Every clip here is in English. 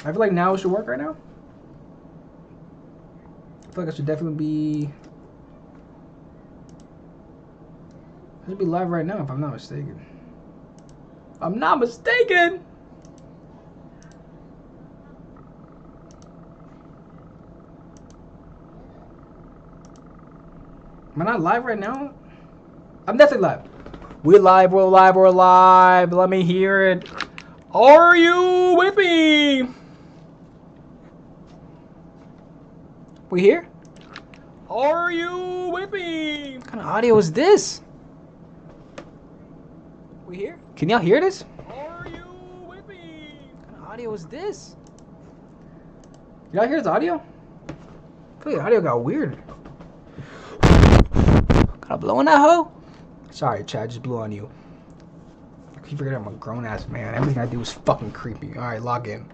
I feel like now it should work right now. I feel like I should definitely be... I should be live right now if I'm not mistaken. I'm not mistaken! Am I not live right now? I'm definitely live. We're live, we're live, we're live. Let me hear it. Are you with me? We here? Are you with me? What kind of audio is this? We here? Can y'all hear this? Are you with me? What kind of audio is this? Y'all hear this audio? I feel like the audio got weird. Got I blow on that hoe? Sorry, Chad, just blew on you. I keep forgetting I'm a grown ass man. Everything I do is fucking creepy. Alright, log in.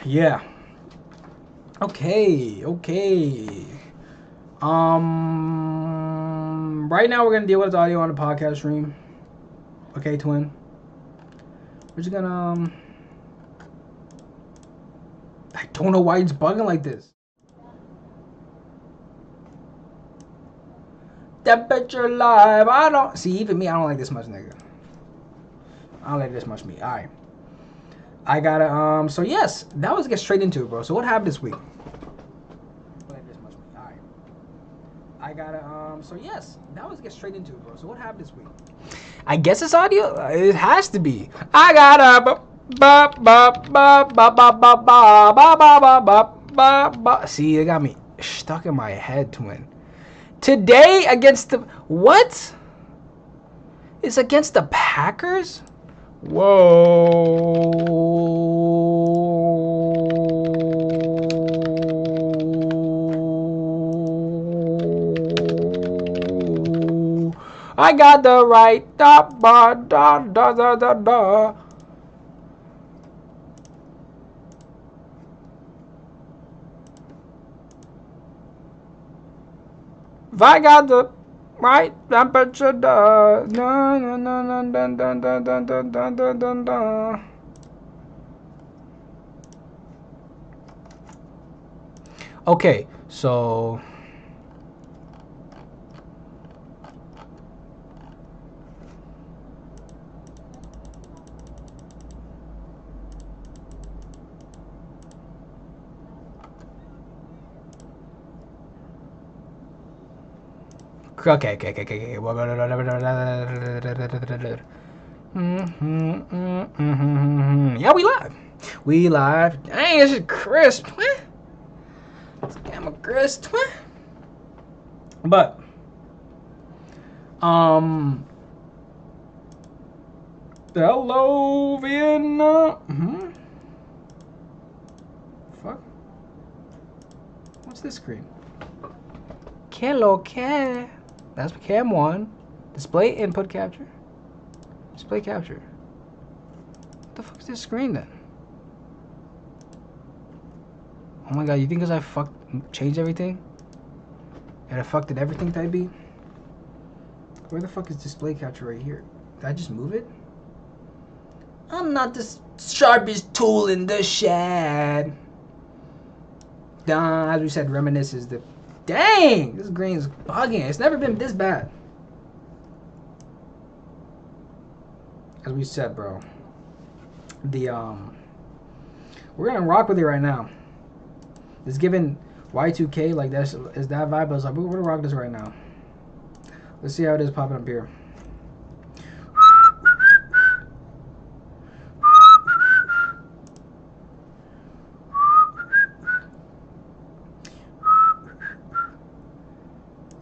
Yeah. Okay. Right now we're gonna deal with audio on the podcast stream. Okay, twin. We're just gonna I don't know why it's bugging like this. Temperature live. I don't see, even me, I don't like this much, nigga. I don't like this much me. Alright. I gotta so yes, now let's get straight into it, bro. So what happened this week? I gotta so yes, now let's get straight into it, bro. So what happened this week? I guess it's audio. It has to be. I gotta see, it got me stuck in my head, twin. Today against the what? It's against the Packers? Whoa. I got the right da da da da da da da. If I got the right temperature, da da da da da da da da da da da da. Okay, so okay. Yeah, we live. We live. Dang, this is crisp. This camera crisp. But hello Vietnam. Fuck. What's this screen? Hello, cat. That's cam 1. Display input capture. Display capture. What the fuck is this screen then? Oh my god, you think because I changed everything? And I fucked it everything, type B? Where the fuck is display capture right here? Did I just move it? I'm not the sharpest tool in the shed. As we said, reminisce is the... Dang! This green is bugging. It's never been this bad. As we said, bro. We're gonna rock with it right now. It's giving Y2K, like is that vibe. I was like, we're gonna rock this right now. Let's see how it is popping up here.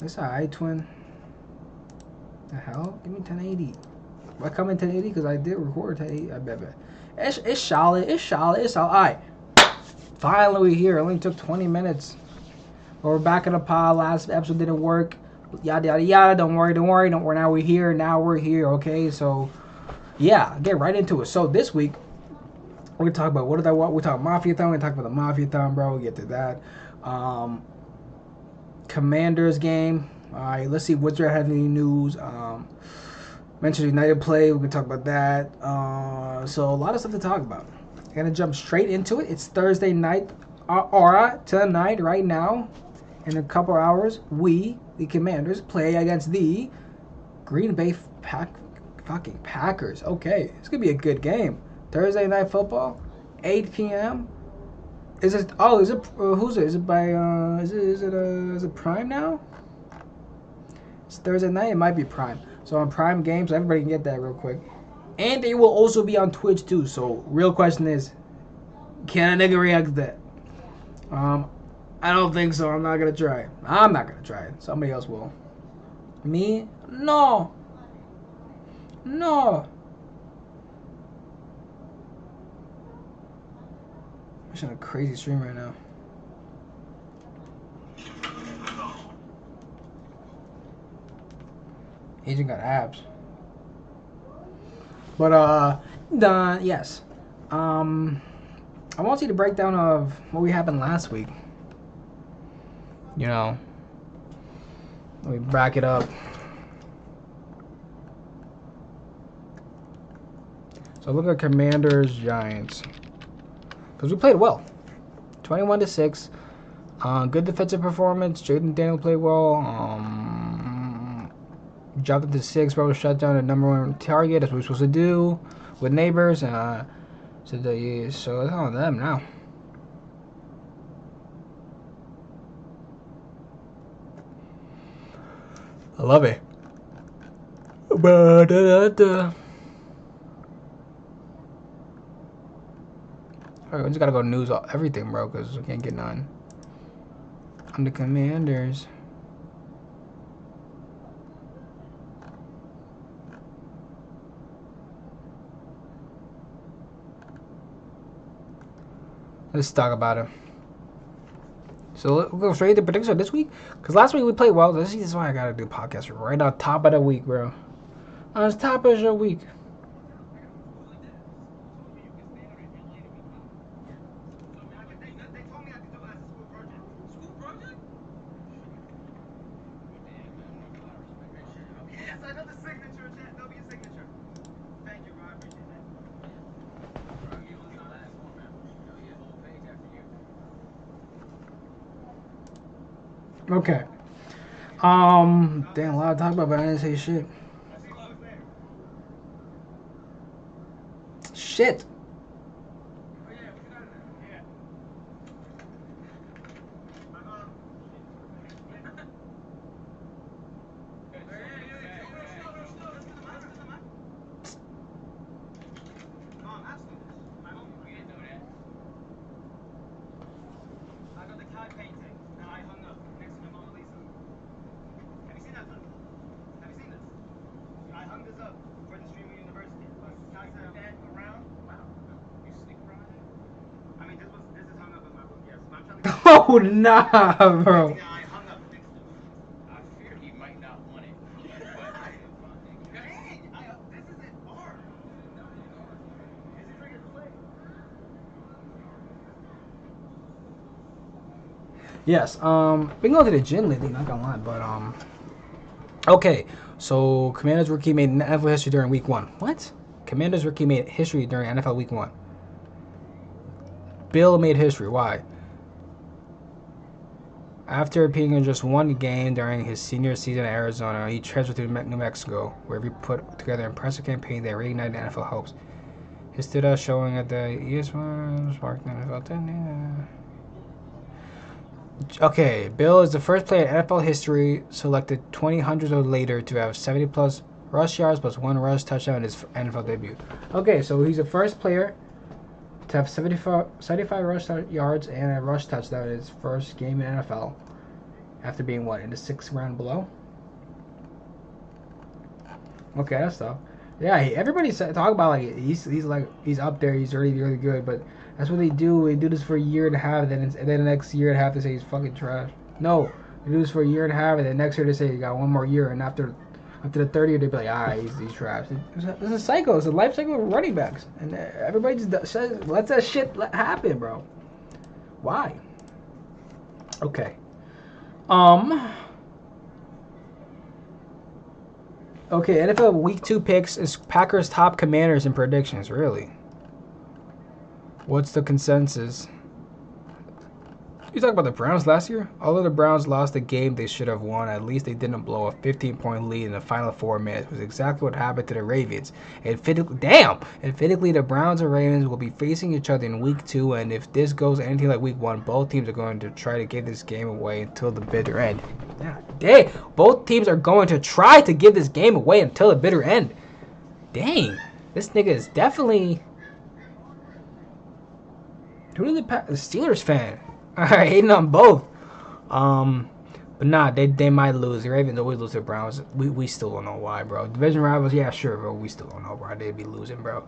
That's alright, twin. The hell? Give me 1080. I come in 1080 because I did record 1080. I bet. It's solid. It's solid. It's solid. Alright. Finally, we're here. It only took 20 minutes. But we're back in the pod. Last episode didn't work. Yada, yada, yada. Don't worry. Now we're here. Okay? So, yeah. Get right into it. So, this week, we're going to talk about we're talking MafiaThon. We're going to talk about the MafiaThon, bro. We'll get to that. Commanders game. Alright, let's see what's your heavy news. Manchester United play. We can talk about that. So a lot of stuff to talk about. Gonna jump straight into it. It's Thursday night. Aura tonight, right now, in a couple hours, we, the Commanders, play against the Green Bay fucking Packers. Okay, it's gonna be a good game. Thursday night football, 8 p.m. Is it? Oh, is it? Who's it? Is it by? Is it Prime now? It's Thursday night. It might be Prime. So on Prime Games, everybody can get that real quick. And they will also be on Twitch too. So real question is, can a nigga react to that? I don't think so. I'm not gonna try it. I'm not gonna try it. Somebody else will. Me? No. No. I'm just on a crazy stream right now. Agent got abs. But yes. I want to see the breakdown of what happened last week. You know, let me back it up. So look at Commanders Giants, because we played well, 21-6. Good defensive performance. Jaden Daniel played well. Dropped it to 6. Bro, shut down the #1 target. That's what we're supposed to do with neighbors. So it's on them now. I love it. Alright, we just gotta go news everything, bro, because we can't get none. I'm the Commanders. Let's talk about it. So we'll go straight to predictions this week. Because last week we played well. This is why I gotta do a podcast right on top of the week, bro. On top of your week. Okay. Damn, a lot to talk about, but I didn't say shit. Shit. Oh, nah, bro. Yes, been going to the gym lately, not gonna lie, but okay, so Commanders rookie made NFL history during week 1. What? Commanders rookie made history during NFL week 1. Bill made history. Why? After appearing in just one game during his senior season in Arizona, he transferred to New Mexico, where he put together an impressive campaign that reignited NFL hopes. He stood out showing at the ES1 sparked the NFL 10. Okay, Bill is the first player in NFL history selected 2000s or later to have 70-plus rush yards plus 1 rush touchdown in his NFL debut. Okay, so he's the first player to have 75 rush yards and a rush touchdown in his first game in NFL after being, what, in the 6th round below? Okay, that's tough. Yeah, everybody talk about like he's up there, he's really good, but that's what they do. They do this for a year and a half, and then the next year and a half they say he's fucking trash. No, they do this for a year and a half, and then next year they say he got 1 more year, and after the 3rd year they be like, he's trash. It's a cycle. It's a life cycle of running backs, and everybody just says lets that shit happen, bro. Why? Okay. Okay, NFL Week 2 picks is Packers top Commanders in predictions. Really? What's the consensus? You talk about the Browns last year? Although the Browns lost the game they should have won, at least they didn't blow a 15-point lead in the final 4 minutes. It was exactly what happened to the Ravens. And fittingly, the Browns and Ravens will be facing each other in week 2, and if this goes anything like week 1, both teams are going to try to give this game away until the bitter end. Dang, both teams are going to try to give this game away until the bitter end. Dang, this nigga is definitely... Who is the Steelers fan? Alright, hating on both. But nah, they might lose. The Ravens always lose to the Browns. We still don't know why, bro. Division rivals, yeah, sure, bro. We still don't know why they'd be losing, bro.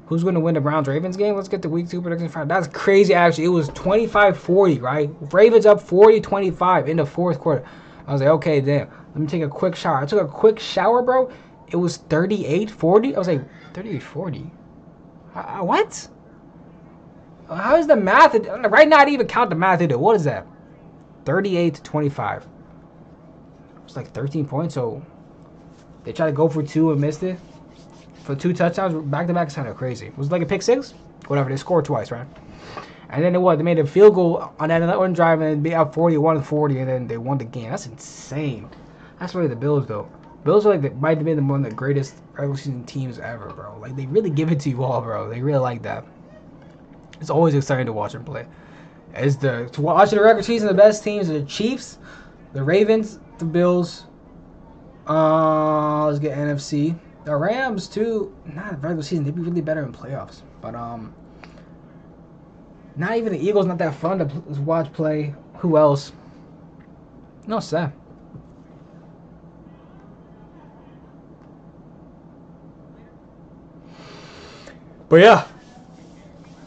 Who's going to win the Browns-Ravens game? Let's get the week 2 prediction. That's crazy, actually. It was 25-40, right? Ravens up 40-25 in the 4th quarter. I was like, okay, damn. Let me take a quick shower. I took a quick shower, bro. It was 38-40. I was like, 38-40? What? How is the math? Right now, I didn't even count the math either. What is that? 38-25. It's like 13 points. So they tried to go for 2 and missed it. For 2 touchdowns back to back is kind of crazy. It was like a pick 6. Whatever. They scored twice, right? And then they made a field goal on that one drive and be up 41-40, and then they won the game. That's insane. That's really the Bills, though. Bills are like might have been one of the greatest regular season teams ever, bro. Like they really give it to you all, bro. They really like that. It's always exciting to watch them play. To watch the regular season, the best teams are the Chiefs, the Ravens, the Bills. Let's get NFC. The Rams too. Not regular season. They'd be really better in playoffs. But not even the Eagles. Not that fun to watch play. Who else? No, Seth. But yeah.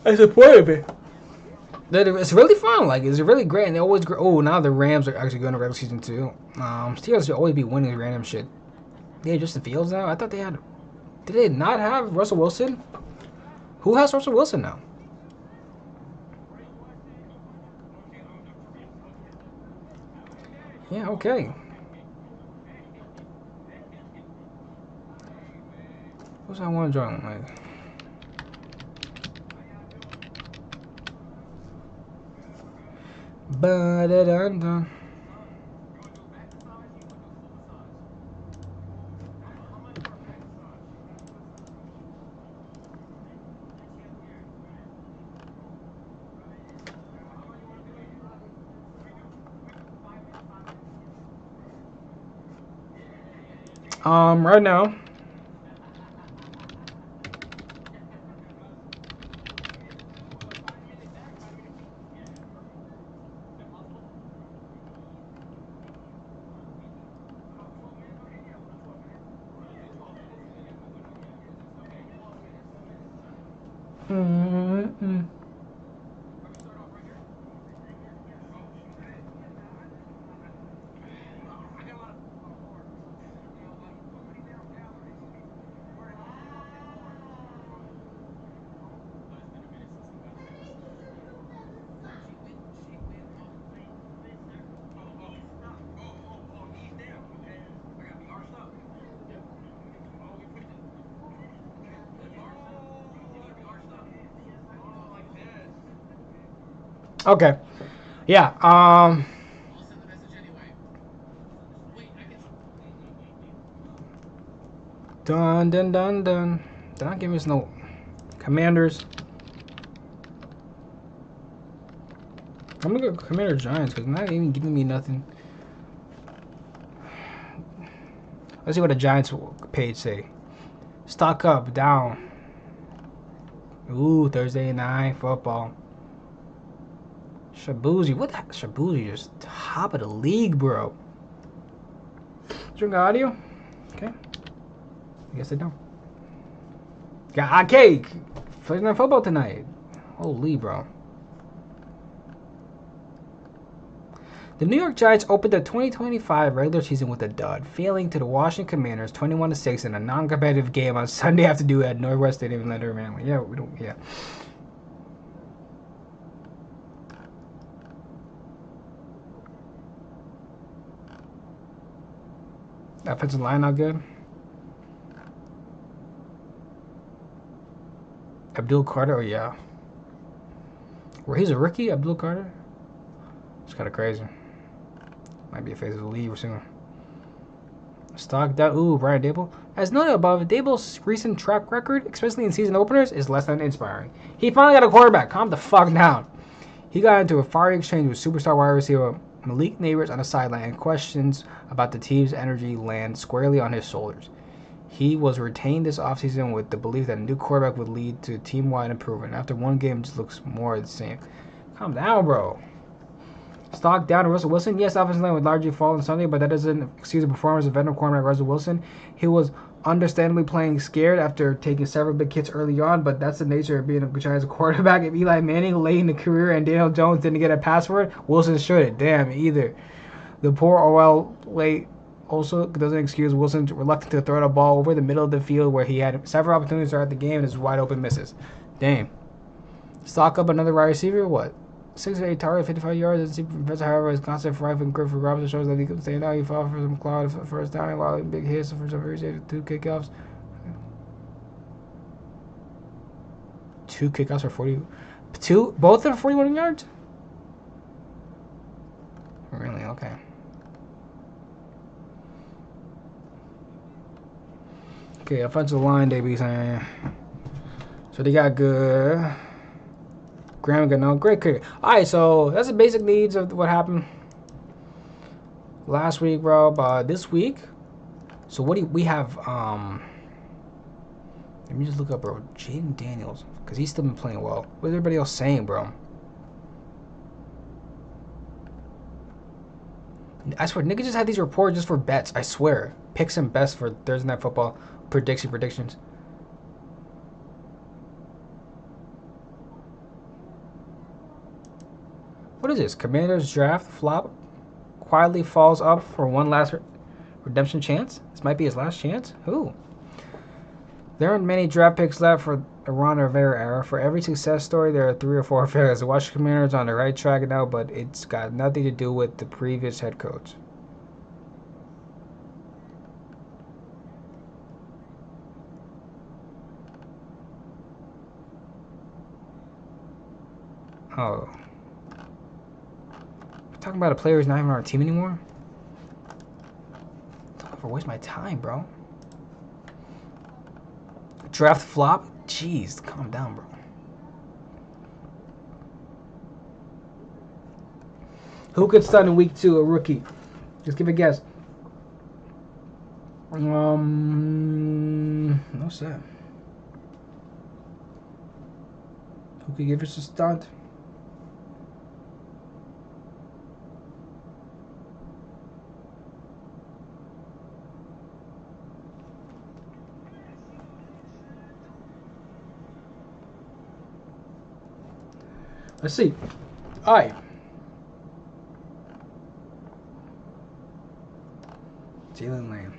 I support it. It's really fun. Like, it's really great. And they always grow. Oh, now the Rams are actually going to regular season too. Steelers should always be winning random shit. Yeah, Justin Fields now? I thought they had... Did they not have Russell Wilson? Who has Russell Wilson now? Yeah, okay. Who's I want to join? Like... Ba-da-dun-dun. Right now, okay. Yeah, dun dun dun dun. They're not giving us no Commanders. I'm gonna go Commander Giants because not even giving me nothing. Let's see what the Giants page say. Stock up, down. Ooh, Thursday night football. Shabuzi, what the heck? Shabuzi just top of the league, bro. Drink audio? Okay. I guess I don't. Got hot cake. Thursday night football tonight. Holy, bro. The New York Giants opened the 2025 regular season with a dud, failing to the Washington Commanders 21-6 in a non-competitive game on Sunday afternoon at Northwest Stadium in Leonard, Maryland. Yeah, we don't. Yeah. Offensive line not good. Abdul Carter, oh yeah. Where he's a rookie, Abdul Carter? It's kind of crazy. Might be a phase of the league soon. Stock down. Ooh, Brian Dable. As noted above, Dable's recent track record, especially in season openers, is less than inspiring. He finally got a quarterback. Calm the fuck down. He got into a fiery exchange with superstar wide receiver Malik Neighbors on the sideline, and questions about the team's energy land squarely on his shoulders. He was retained this offseason with the belief that a new quarterback would lead to team-wide improvement. After one game, it just looks more of the same. Calm down, bro. Stock down to Russell Wilson. Yes, offensive line would largely fall on Sunday, but that doesn't excuse the performance of veteran cornerback Russell Wilson. He was understandably playing scared after taking several big hits early on, but that's the nature of being a Giants quarterback. If Eli Manning late in the career and Daniel Jones didn't get a pass for it, Wilson should. Damn, either. The poor Orwell late also doesn't excuse Wilson's reluctance to throw the ball over the middle of the field where he had several opportunities throughout the game and his wide open misses. Damn. Stock up another wide receiver? What? 6-8 target, 55 yards, and see Professor, however, his constant fight from Griffin Robinson shows that he can stand out. He fought for some cloud first down while big hits for some reason, 2 kickoffs. 2 kickoffs for 40. Both of them 41 yards? Really? Okay. Okay, offensive line, they be saying. So they got good. Graham Gano, great kicker. Alright, so that's the basic needs of what happened last week, bro. But this week, so what do we have? Let me just look up, bro. Jaden Daniels, because he's still been playing well. What is everybody else saying, bro? I swear, nigga just had these reports just for bets. I swear, picks and bets for Thursday Night Football predictions. What is this? Commanders draft flop quietly falls up for one last redemption chance. This might be his last chance. Who? There aren't many draft picks left for the Ron Rivera era. For every success story, there are 3 or 4 failures. The Washington Commanders on the right track now, but it's got nothing to do with the previous head coach. Oh. Talking about a player who's not even on our team anymore? Don't ever waste my time, bro. Draft flop? Jeez, calm down, bro. Who could start in week 2? A rookie. Just give a guess. No set. Who could give us a stunt? Let's see. All right. Jalen Lane.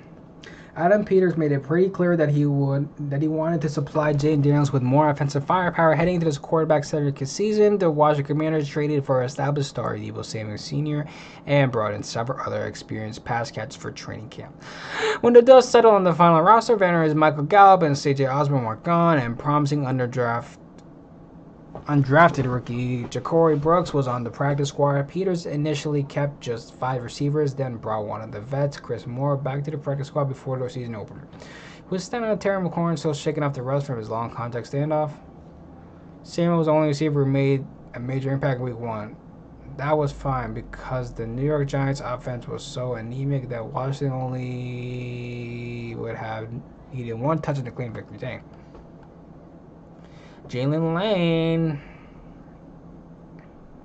Adam Peters made it pretty clear that he wanted to supply Jaden Daniels with more offensive firepower heading into this quarterback-centric season. The Washington Commanders traded for established star Deebo Samuel Sr. and brought in several other experienced pass catchers for training camp. When the dust settled on the final roster, veterans Michael Gallup and C.J. Osborne were gone, and promising undrafted rookie Ja'Cory Brooks was on the practice squad. Peters initially kept just 5 receivers, then brought one of the vets, Chris Moore, back to the practice squad before the season opener. He was standing on Terry McLaurin, still shaking off the rust from his long contact standoff. Samuel was the only receiver who made a major impact in week 1. That was fine because the New York Giants offense was so anemic that Washington only would have needed 1 touch to claim victory. Dang. Jalen Lane.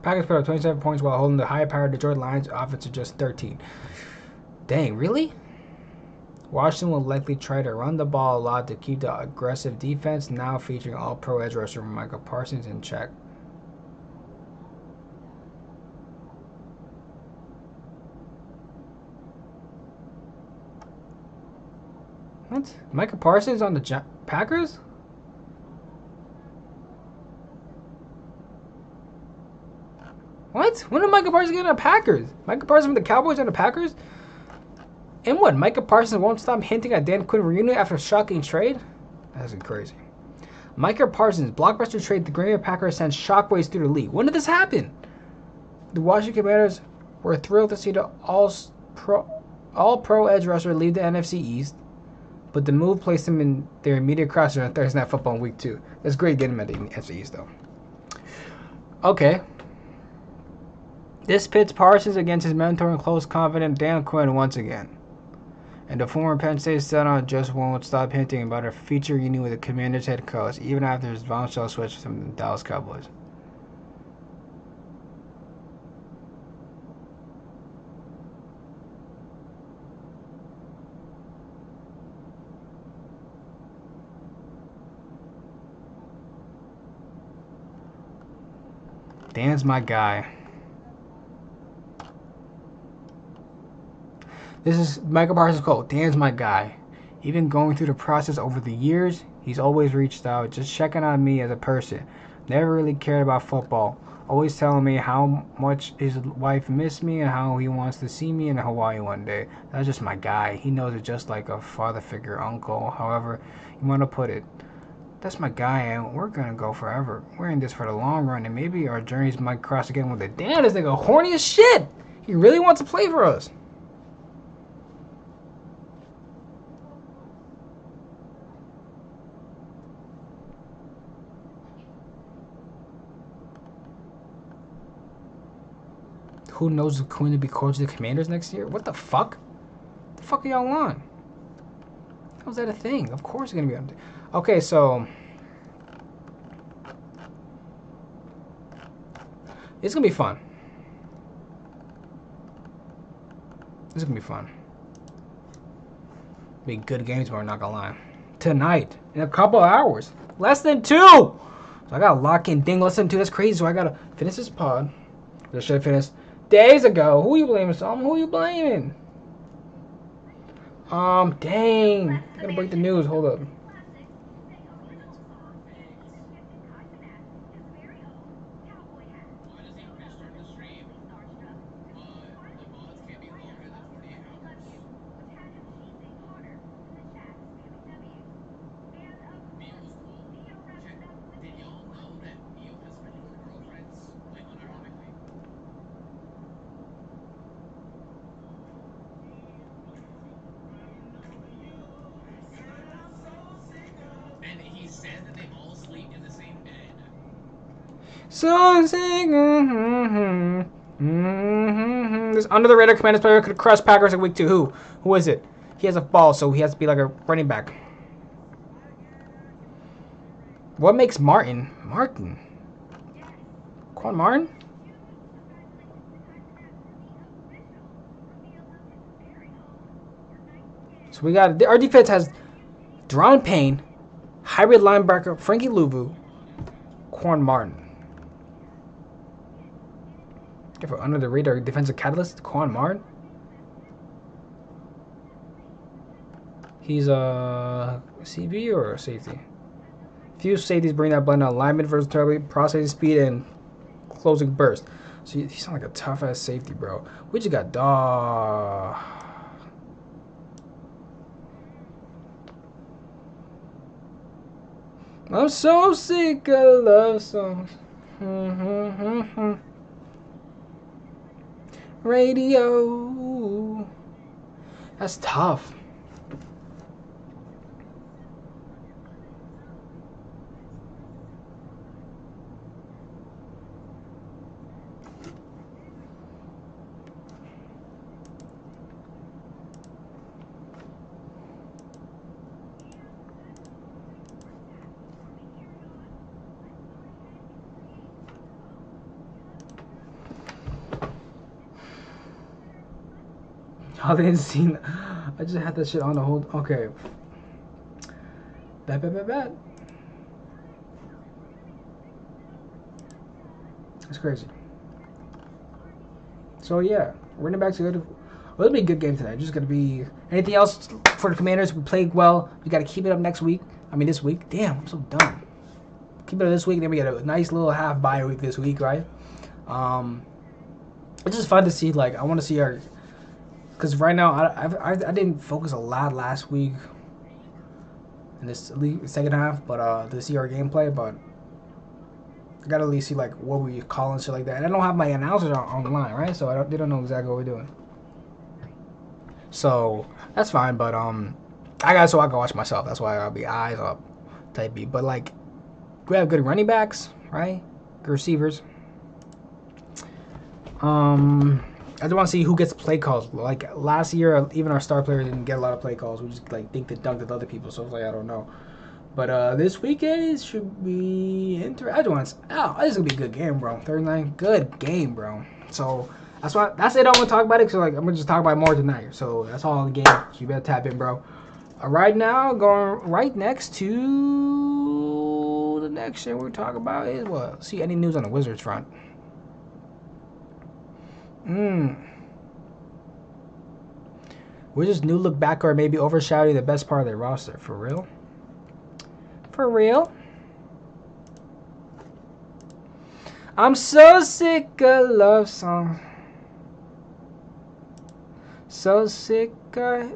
Packers put up 27 points while holding the high-powered Detroit Lions offense to just 13. Dang, really? Washington will likely try to run the ball a lot to keep the aggressive defense, now featuring all-pro edge rusher Michael Parsons, in check. What? Michael Parsons on the Packers? What? When did Michael Parsons get on the Packers? Michael Parsons from the Cowboys on the Packers? And what? Michael Parsons won't stop hinting at Dan Quinn reunion after a shocking trade? That's crazy. Micah Parsons, blockbuster trade. The Green Bay Packers sends shockwaves through the league. When did this happen? The Washington Commanders were thrilled to see the all-pro edge rusher leave the NFC East, but the move placed him in their immediate crossover on Thursday Night Football in Week 2. That's great getting him at the NFC East, though. Okay. This pits Parsons against his mentor and close confidant Dan Quinn once again. And the former Penn State center just won't stop hinting about a future union with the Commanders head coach, even after his bombshell switch from the Dallas Cowboys. Dan's my guy. This is Michael Parsons' quote. Dan's my guy. Even going through the process over the years, he's always reached out, just checking on me as a person. Never really cared about football. Always telling me how much his wife missed me and how he wants to see me in Hawaii one day. That's just my guy. He knows it just like a father figure, uncle, however you want to put it. That's my guy, and we're gonna go forever. We're in this for the long run, and maybe our journeys might cross again with it. Damn, this nigga horny as shit! He really wants to play for us. Who knows who's going to be coaching the Commanders next year? What the fuck? The fuck are y'all on? How's that a thing? Of course it's going to be on. Okay, so it's going to be fun. This is going to be fun. Be good games tomorrow, not going to lie. Tonight, in a couple of hours. Less than 2! So I got to lock in thing less than 2. That's crazy. So I got to finish this pod. I should have finished days ago. Who you blaming, Sam? Who you blaming? Dang. I gotta break the news. Hold up. So sing. This under the radar Commanders player could crush Packers in week 2. Who is it? He has a ball, so he has to be like a running back. What makes Martin? Quan Martin? So we got our defense has Deron Payne, hybrid linebacker Frankie Louvu, Quan Martin. For under the radar defensive catalyst, Quan Martin. He's a CB or a safety. Few safeties bring that blend of alignment versatility, processing speed, and closing burst. So you sound like a tough ass safety, bro. We just got dog. I'm so sick of love songs. Radio. That's tough. I didn't see. I just had that shit on the whole. Okay. Bad. That's crazy. So yeah, running back to good. Well, it'll be a good game tonight. Just gonna be anything else for the Commanders. We played well. We got to keep it up next week. I mean this week. Damn, I'm so dumb. Keep it up this week. Then we get a nice little half bye week this week, right? It's just fun to see. Like I want to see our. Because right now, I didn't focus a lot last week. in this second half, but to see our gameplay. But I gotta at least see like what we call and shit like that. And I don't have my announcers online, right? So they don't know exactly what we're doing. So that's fine. But I got so I can watch myself. That's why I'll be eyes up type B. But like we have good running backs, right? Good receivers. I just want to see who gets play calls. Like last year, even our star player didn't get a lot of play calls. We just like dinked and dunked with other people. So it's like I don't know. But this weekend should be interesting. This is gonna be a good game, bro. Third night, good game, bro. So that's it. I'm gonna talk about it. So like I'm gonna just talk about it more tonight. So that's all in the game. So you better tap in, bro. Right now, going right next to the next shit we're talking about is what? See any news on the Wizards front? Wizards' new look backcourt may be overshadowing the best part of their roster. For real? For real? I'm so sick of love songs. So sick of...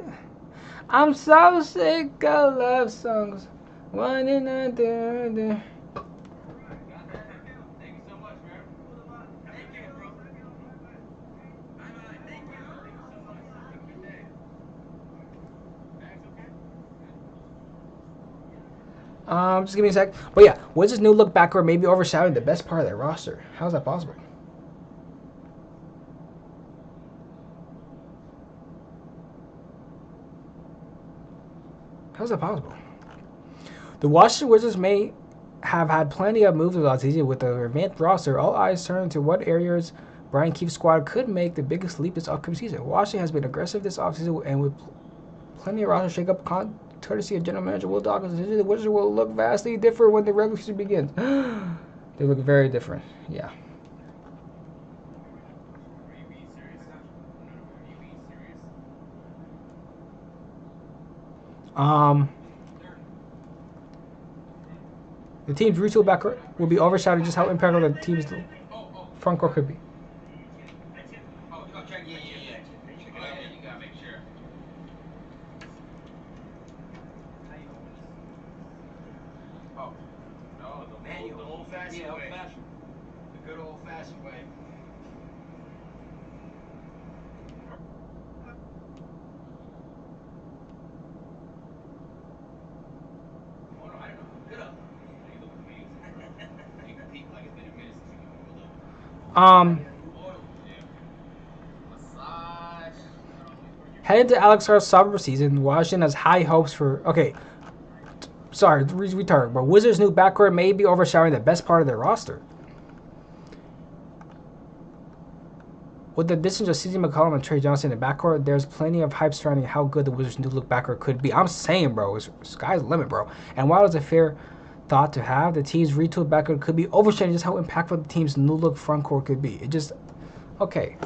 I'm so sick of love songs. One in another. Just give me a sec. But yeah, Wizards' new look backcourt may be overshadowing the best part of their roster. How is that possible? How is that possible? The Washington Wizards may have had plenty of moves last season with the revamped roster. All eyes turn to what areas Brian Keefe's squad could make the biggest leap this upcoming season. Washington has been aggressive this offseason and with plenty of roster shakeup courtesy of General Manager Will Dawkins. The Wizards will look vastly different when the regular season begins. They look very different. Yeah. The team's retool backcourt will be overshadowed just how impactful the team's front court could be. Heading to Alex Carr's sophomore season, Washington has high hopes for... Okay. Sorry, retard. But Wizards' new backcourt may be overshadowing the best part of their roster. With the addition of C.J. McCollum and Trey Johnson in the backcourt, there's plenty of hype surrounding how good the Wizards' new look backcourt could be. I'm saying, bro, sky's the limit, bro. And while it's a fair thought to have, the team's retooled backcourt could be overshadowing just how impactful the team's new look front court could be. It just... Okay.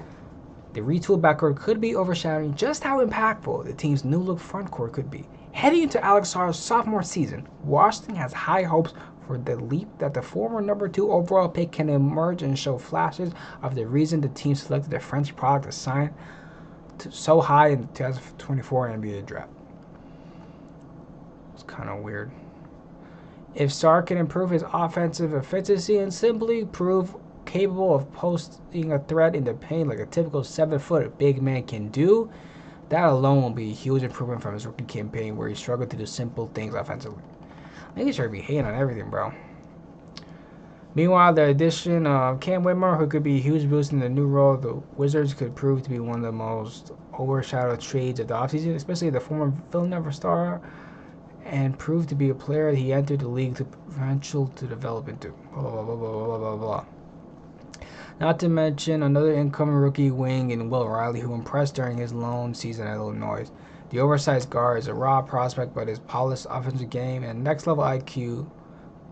The retooled backcourt could be overshadowing just how impactful the team's new look front court could be. Heading into Alex Carr's sophomore season, Washington has high hopes for the leap that the former number 2 overall pick can emerge and show flashes of the reason the team selected the French product to sign so high in the 2024 NBA draft. It's kind of weird. If Sarr can improve his offensive efficiency and simply prove capable of posting a threat in the paint like a typical 7-foot big man can do, that alone will be a huge improvement from his rookie campaign where he struggled to do simple things offensively. I think he should be hating on everything, bro. Meanwhile, the addition of Cam Whitmore, who could be a huge boost in the new role of the Wizards, could prove to be one of the most overshadowed trades of the offseason, especially the former Villanova star, and proved to be a player he entered the league to potential to develop into. Blah, blah, blah, blah, blah, blah, blah. Not to mention another incoming rookie wing in Will Riley, who impressed during his lone season at Illinois. The oversized guard is a raw prospect, but his polished offensive game and next-level IQ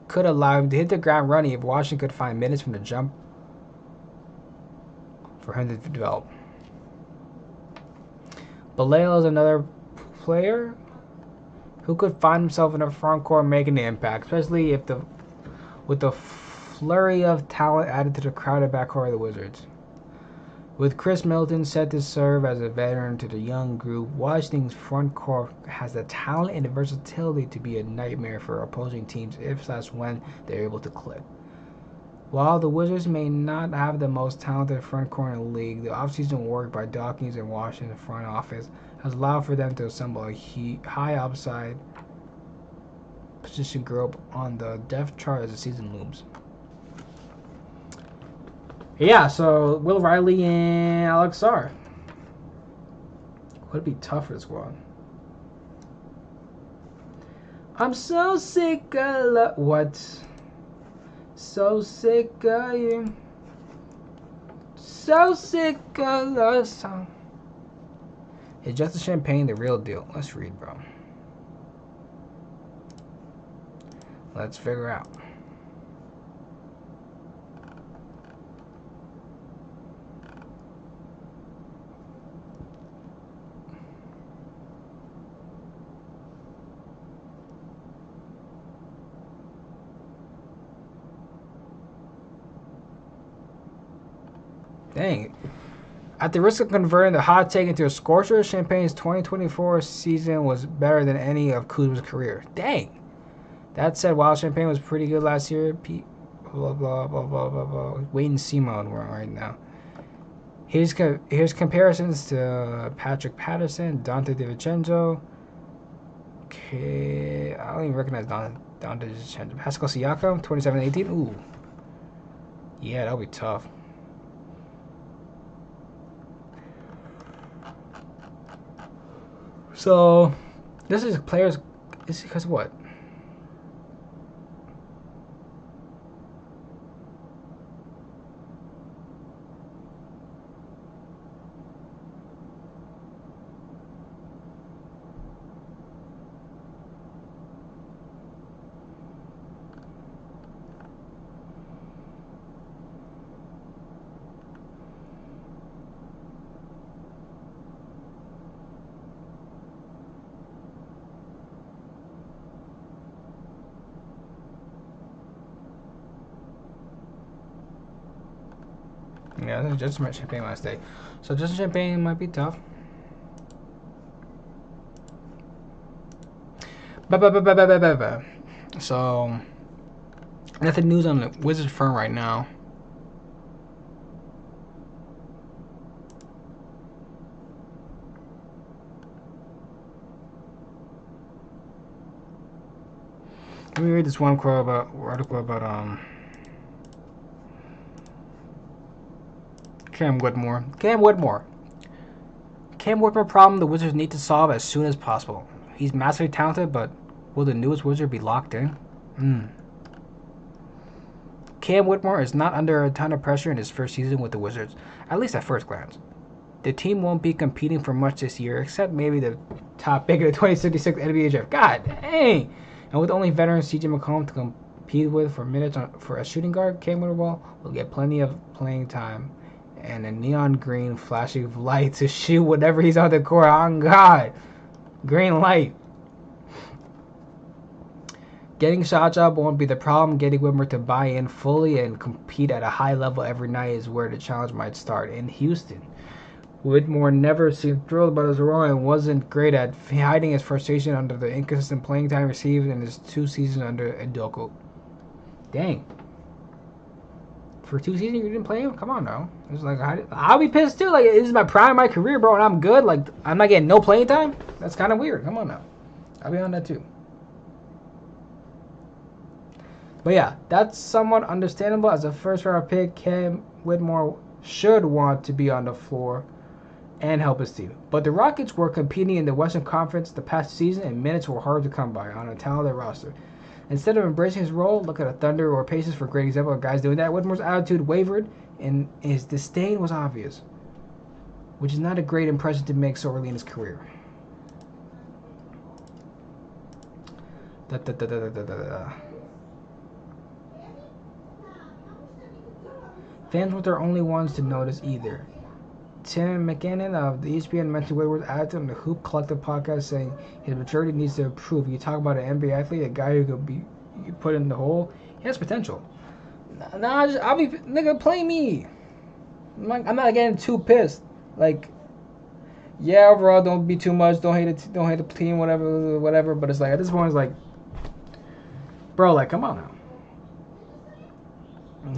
could allow him to hit the ground running if Washington could find minutes from the jump for him to develop. Baleo is another player who could find himself in the front court making an impact, especially if with the flurry of talent added to the crowded backcourt of the Wizards. With Chris Middleton set to serve as a veteran to the young group, Washington's front court has the talent and the versatility to be a nightmare for opposing teams if/when they're able to click. While the Wizards may not have the most talented front court in the league, the offseason work by Dawkins and Washington's front office has allowed for them to assemble a high upside position group on the depth chart as the season looms. Yeah, so Will Riley and Alex Sarr. Would it be tough for the squad? I'm so sick of what? So sick of you. So sick of the song. Is Justin Champagne the real deal? Let's read, bro. Let's figure out. Dang. At the risk of converting the hot take into a scorcher, Champagne's 2024 season was better than any of Kuzma's career. Dang. That said, while Champagne was pretty good last year, blah, blah, blah, blah, blah, blah. Wait and see mode we're on right now. Here's comparisons to Patrick Patterson, Dante DiVincenzo. Okay, I don't even recognize Dante DiVincenzo. Pascal Siakam, 27-18. Ooh. Yeah, that'll be tough. So, this is players. Is because what? Yeah, I think Justin Champagne might stay. So Justin Champagne might be tough. So nothing news on the Wizards firm right now. Let me read this one article about Cam Whitmore problem the Wizards need to solve as soon as possible. He's massively talented, but will the newest Wizard be locked in? Cam Whitmore is not under a ton of pressure in his first season with the Wizards, at least at first glance. The team won't be competing for much this year, except maybe the top pick of the 2066 NBA draft. God dang! And with only veteran CJ McCollum to compete with for minutes for a shooting guard, Cam Whitmore will get plenty of playing time and a neon green flashing light to shoot whenever he's on the court. Oh God, green light. Getting shots up won't be the problem. Getting Whitmore to buy in fully and compete at a high level every night is where the challenge might start. In Houston, Whitmore never seemed thrilled about his role and wasn't great at hiding his frustration under the inconsistent playing time received in his 2 seasons under Udoka. Dang. For 2 seasons you didn't play him? Come on now. It's like I'll be pissed too. Like, this is my prime of my career, bro, and I'm good. Like, I'm not getting no playing time? That's kind of weird. Come on now. I'll be on that too. But yeah, that's somewhat understandable. As a first-round pick, Cam Whitmore should want to be on the floor and help his team. But the Rockets were competing in the Western Conference the past season, and minutes were hard to come by on a talented roster. Instead of embracing his role, look at the Thunder or Pacers for a great example of guys doing that. Whitmore's attitude wavered, and his disdain was obvious, which is not a great impression to make so early in his career. Fans weren't the only ones to notice either. Tim McKinnon of the ESPN mentioned Whitmore's attitude on the Hoop Collective podcast, saying his maturity needs to improve. You talk about an NBA athlete, a guy who could be put in the hole. He has potential. I'll be nigga, play me. I'm not getting too pissed. Like, yeah, overall, don't be too much. Don't hate it. Don't hate the team. Whatever. But it's like at this point, it's like, bro, like, come on now.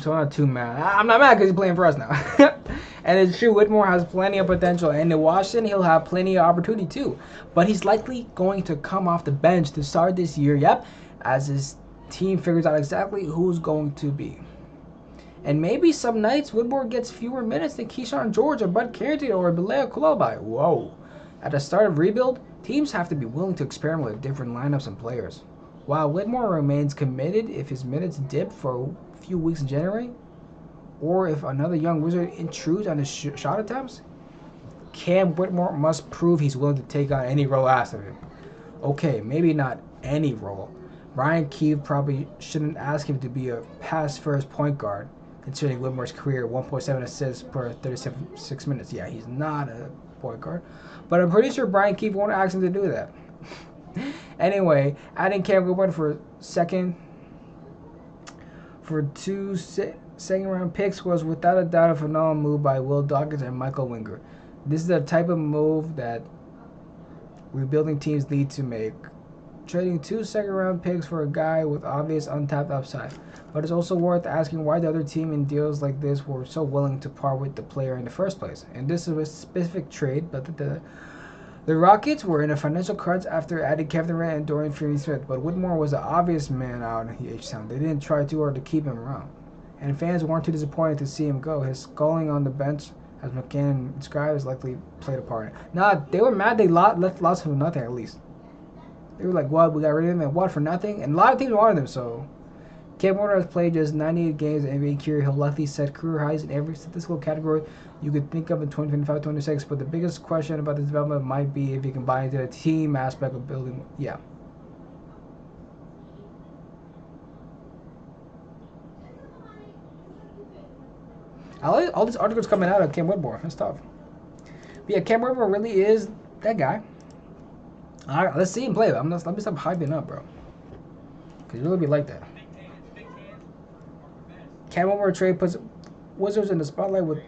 So I'm not too mad. I'm not mad because he's playing for us now. And it's true, Whitmore has plenty of potential. And in Washington, he'll have plenty of opportunity too. But he's likely going to come off the bench to start this year, yep, as his team figures out exactly who's going to be. And maybe some nights Whitmore gets fewer minutes than Keyshawn George or Bud Carrington or Bilal Koulibaly. Whoa. At the start of rebuild, teams have to be willing to experiment with different lineups and players. While Whitmore remains committed if his minutes dip for a few weeks in January, or if another young Wizard intrudes on his shot attempts, Cam Whitmore must prove he's willing to take on any role asked of him. Okay, maybe not any role. Brian Keefe probably shouldn't ask him to be a pass-first point guard, considering Whitmore's career 1.7 assists per 36 minutes. Yeah, he's not a point guard. But I'm pretty sure Brian Keefe won't ask him to do that. Anyway, adding Cam Whitmore for two second-round picks was without a doubt a phenomenal move by Will Dawkins and Michael Winger. This is the type of move that rebuilding teams need to make. Trading 2 second-round picks for a guy with obvious untapped upside. But it's also worth asking why the other team in deals like this were so willing to part with the player in the first place. And this is a specific trade, but the Rockets were in a financial crunch after adding Kevin Durant and Dorian Finney-Smith, but Whitmore was the obvious man out in H-Town. They didn't try too hard to keep him around. And fans weren't too disappointed to see him go. His sculling on the bench, as McCann described, has likely played a part. Nah, they were mad they lost him for nothing at least. They were like, what, we got rid of him and what, for nothing? And a lot of teams wanted him, so... Cam Whitmore has played just 98 games in NBA career. He'll likely set career highs in every statistical category you could think of in 2025-26, but the biggest question about this development might be if he can buy into the team aspect of building. Yeah. All these articles coming out of Cam Whitmore. That's tough. But yeah, Cam Whitmore really is that guy. All right, let's see him play. Let me stop hyping up, bro. Because you really be like that. Cam Whitmore trade puts Wizards in the spotlight with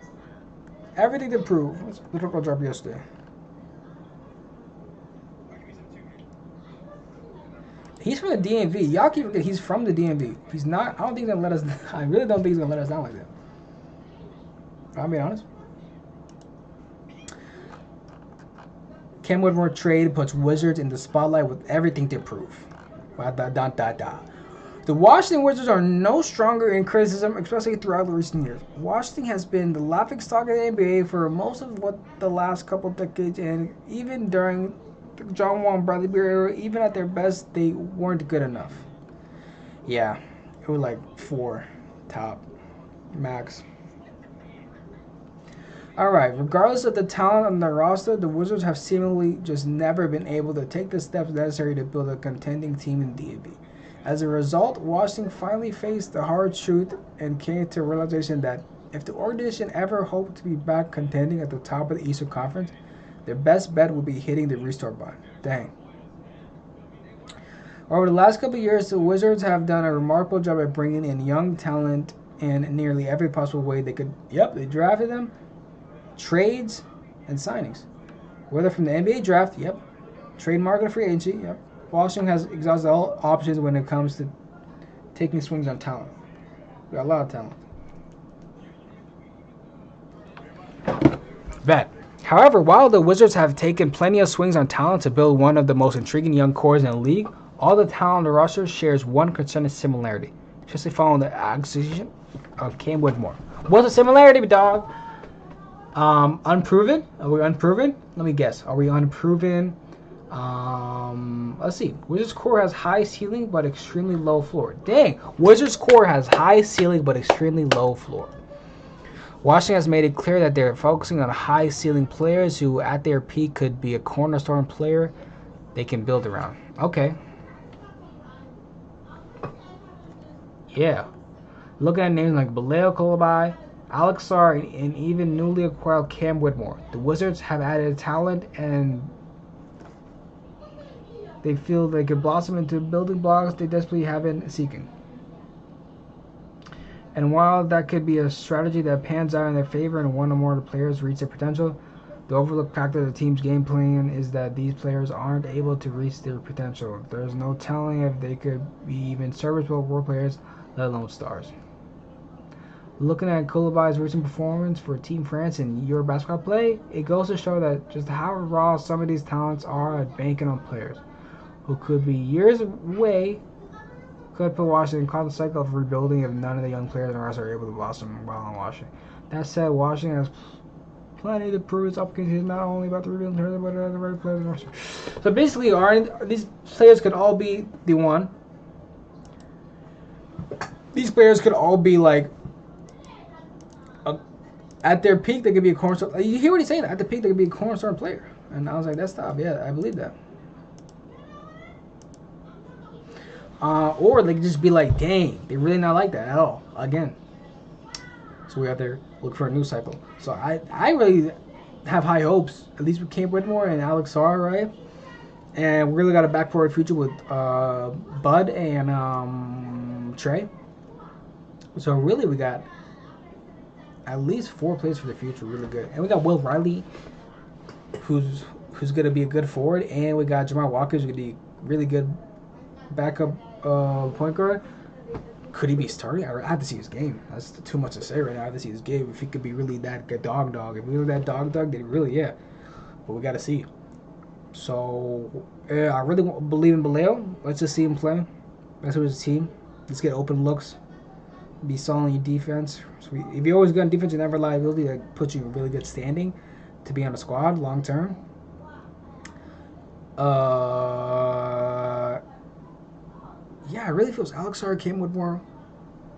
everything to prove. The article dropped yesterday. He's from the DMV. Y'all keep forgetting he's from the DMV. He's not. I don't think he's gonna let us. I really don't think he's gonna let us down like that. I'll be honest. Cam Whitmore trade puts Wizards in the spotlight with everything to prove. The Washington Wizards are no stronger in criticism, especially throughout the recent years. Washington has been the laughingstock of the NBA for most of the last couple of decades, and even during the John Wall and Bradley Beal era, even at their best, they weren't good enough. Yeah, it was like 4 top max. Alright, regardless of the talent on their roster, the Wizards have seemingly just never been able to take the steps necessary to build a contending team in the DMV. As a result, Washington finally faced the hard truth and came to a realization that if the organization ever hoped to be back contending at the top of the Eastern Conference, their best bet would be hitting the restart button. Dang. Over the last couple of years, the Wizards have done a remarkable job at bringing in young talent in nearly every possible way they could. Yep, they drafted them, trades, and signings. Whether from the NBA draft, yep, trade market or free agency, yep. Washington has exhausted all options when it comes to taking swings on talent. We got a lot of talent. Bet. However, while the Wizards have taken plenty of swings on talent to build one of the most intriguing young cores in the league, all the talent on the roster shares one concerning similarity, especially following the acquisition of Cam Whitmore. What's the similarity, dog? Unproven? Are we unproven? Let me guess. Are we unproven? Let's see. Wizards core has high ceiling but extremely low floor. Dang. Wizards core has high ceiling but extremely low floor. Washington has made it clear that they're focusing on high ceiling players who at their peak could be a cornerstone player they can build around. Okay. Yeah. Looking at names like Bilal Koulibaly, Alex Sarr, and even newly acquired Cam Whitmore, the Wizards have added talent and they feel they could blossom into building blocks they desperately have been seeking. And while that could be a strategy that pans out in their favor and one or more of the players reach their potential, the overlooked factor of the team's game plan is that these players aren't able to reach their potential. There's no telling if they could be even serviceable role players, let alone stars. Looking at Koulibaly's recent performance for Team France in Euro basketball play, it goes to show that just how raw some of these talents are at banking on players who could be years away. Could put Washington caught the cycle of rebuilding if none of the young players in the roster are able to blossom while on Washington. That said, Washington has plenty to prove its opportunity is not only about the rebuild, but the right players in the roster. So basically, these players could all be the one. These players could all be like at their peak. They could be a cornerstone. You hear what he's saying? At the peak, they could be a cornerstone player. And I was like, that's tough. Yeah, I believe that. Or they could just be like, dang, they're really not like that at all. Again. So we have to look for a new cycle. So I really have high hopes, at least with Cam Whitmore and Alex Sarr, right? And we really got a backcourt future with Bud and Trey. So really we got at least 4 players for the future, really good. And we got Will Riley, who's going to be a good forward. And we got Jamal Walker, who's going to be really good backup point guard. Could he be starting? I have to see his game. That's too much to say right now. I have to see his game. If he could be really that good dog. If we were that dog, then really, yeah. But we got to see. So, I really believe in Baleo. Let's just see him play. That's what his team. Let's get open looks. Be solid in your defense. So if you're always good on defense, you never liability. That puts you in really good standing to be on the squad long term. Yeah, I really feel Alex Sarr came with more.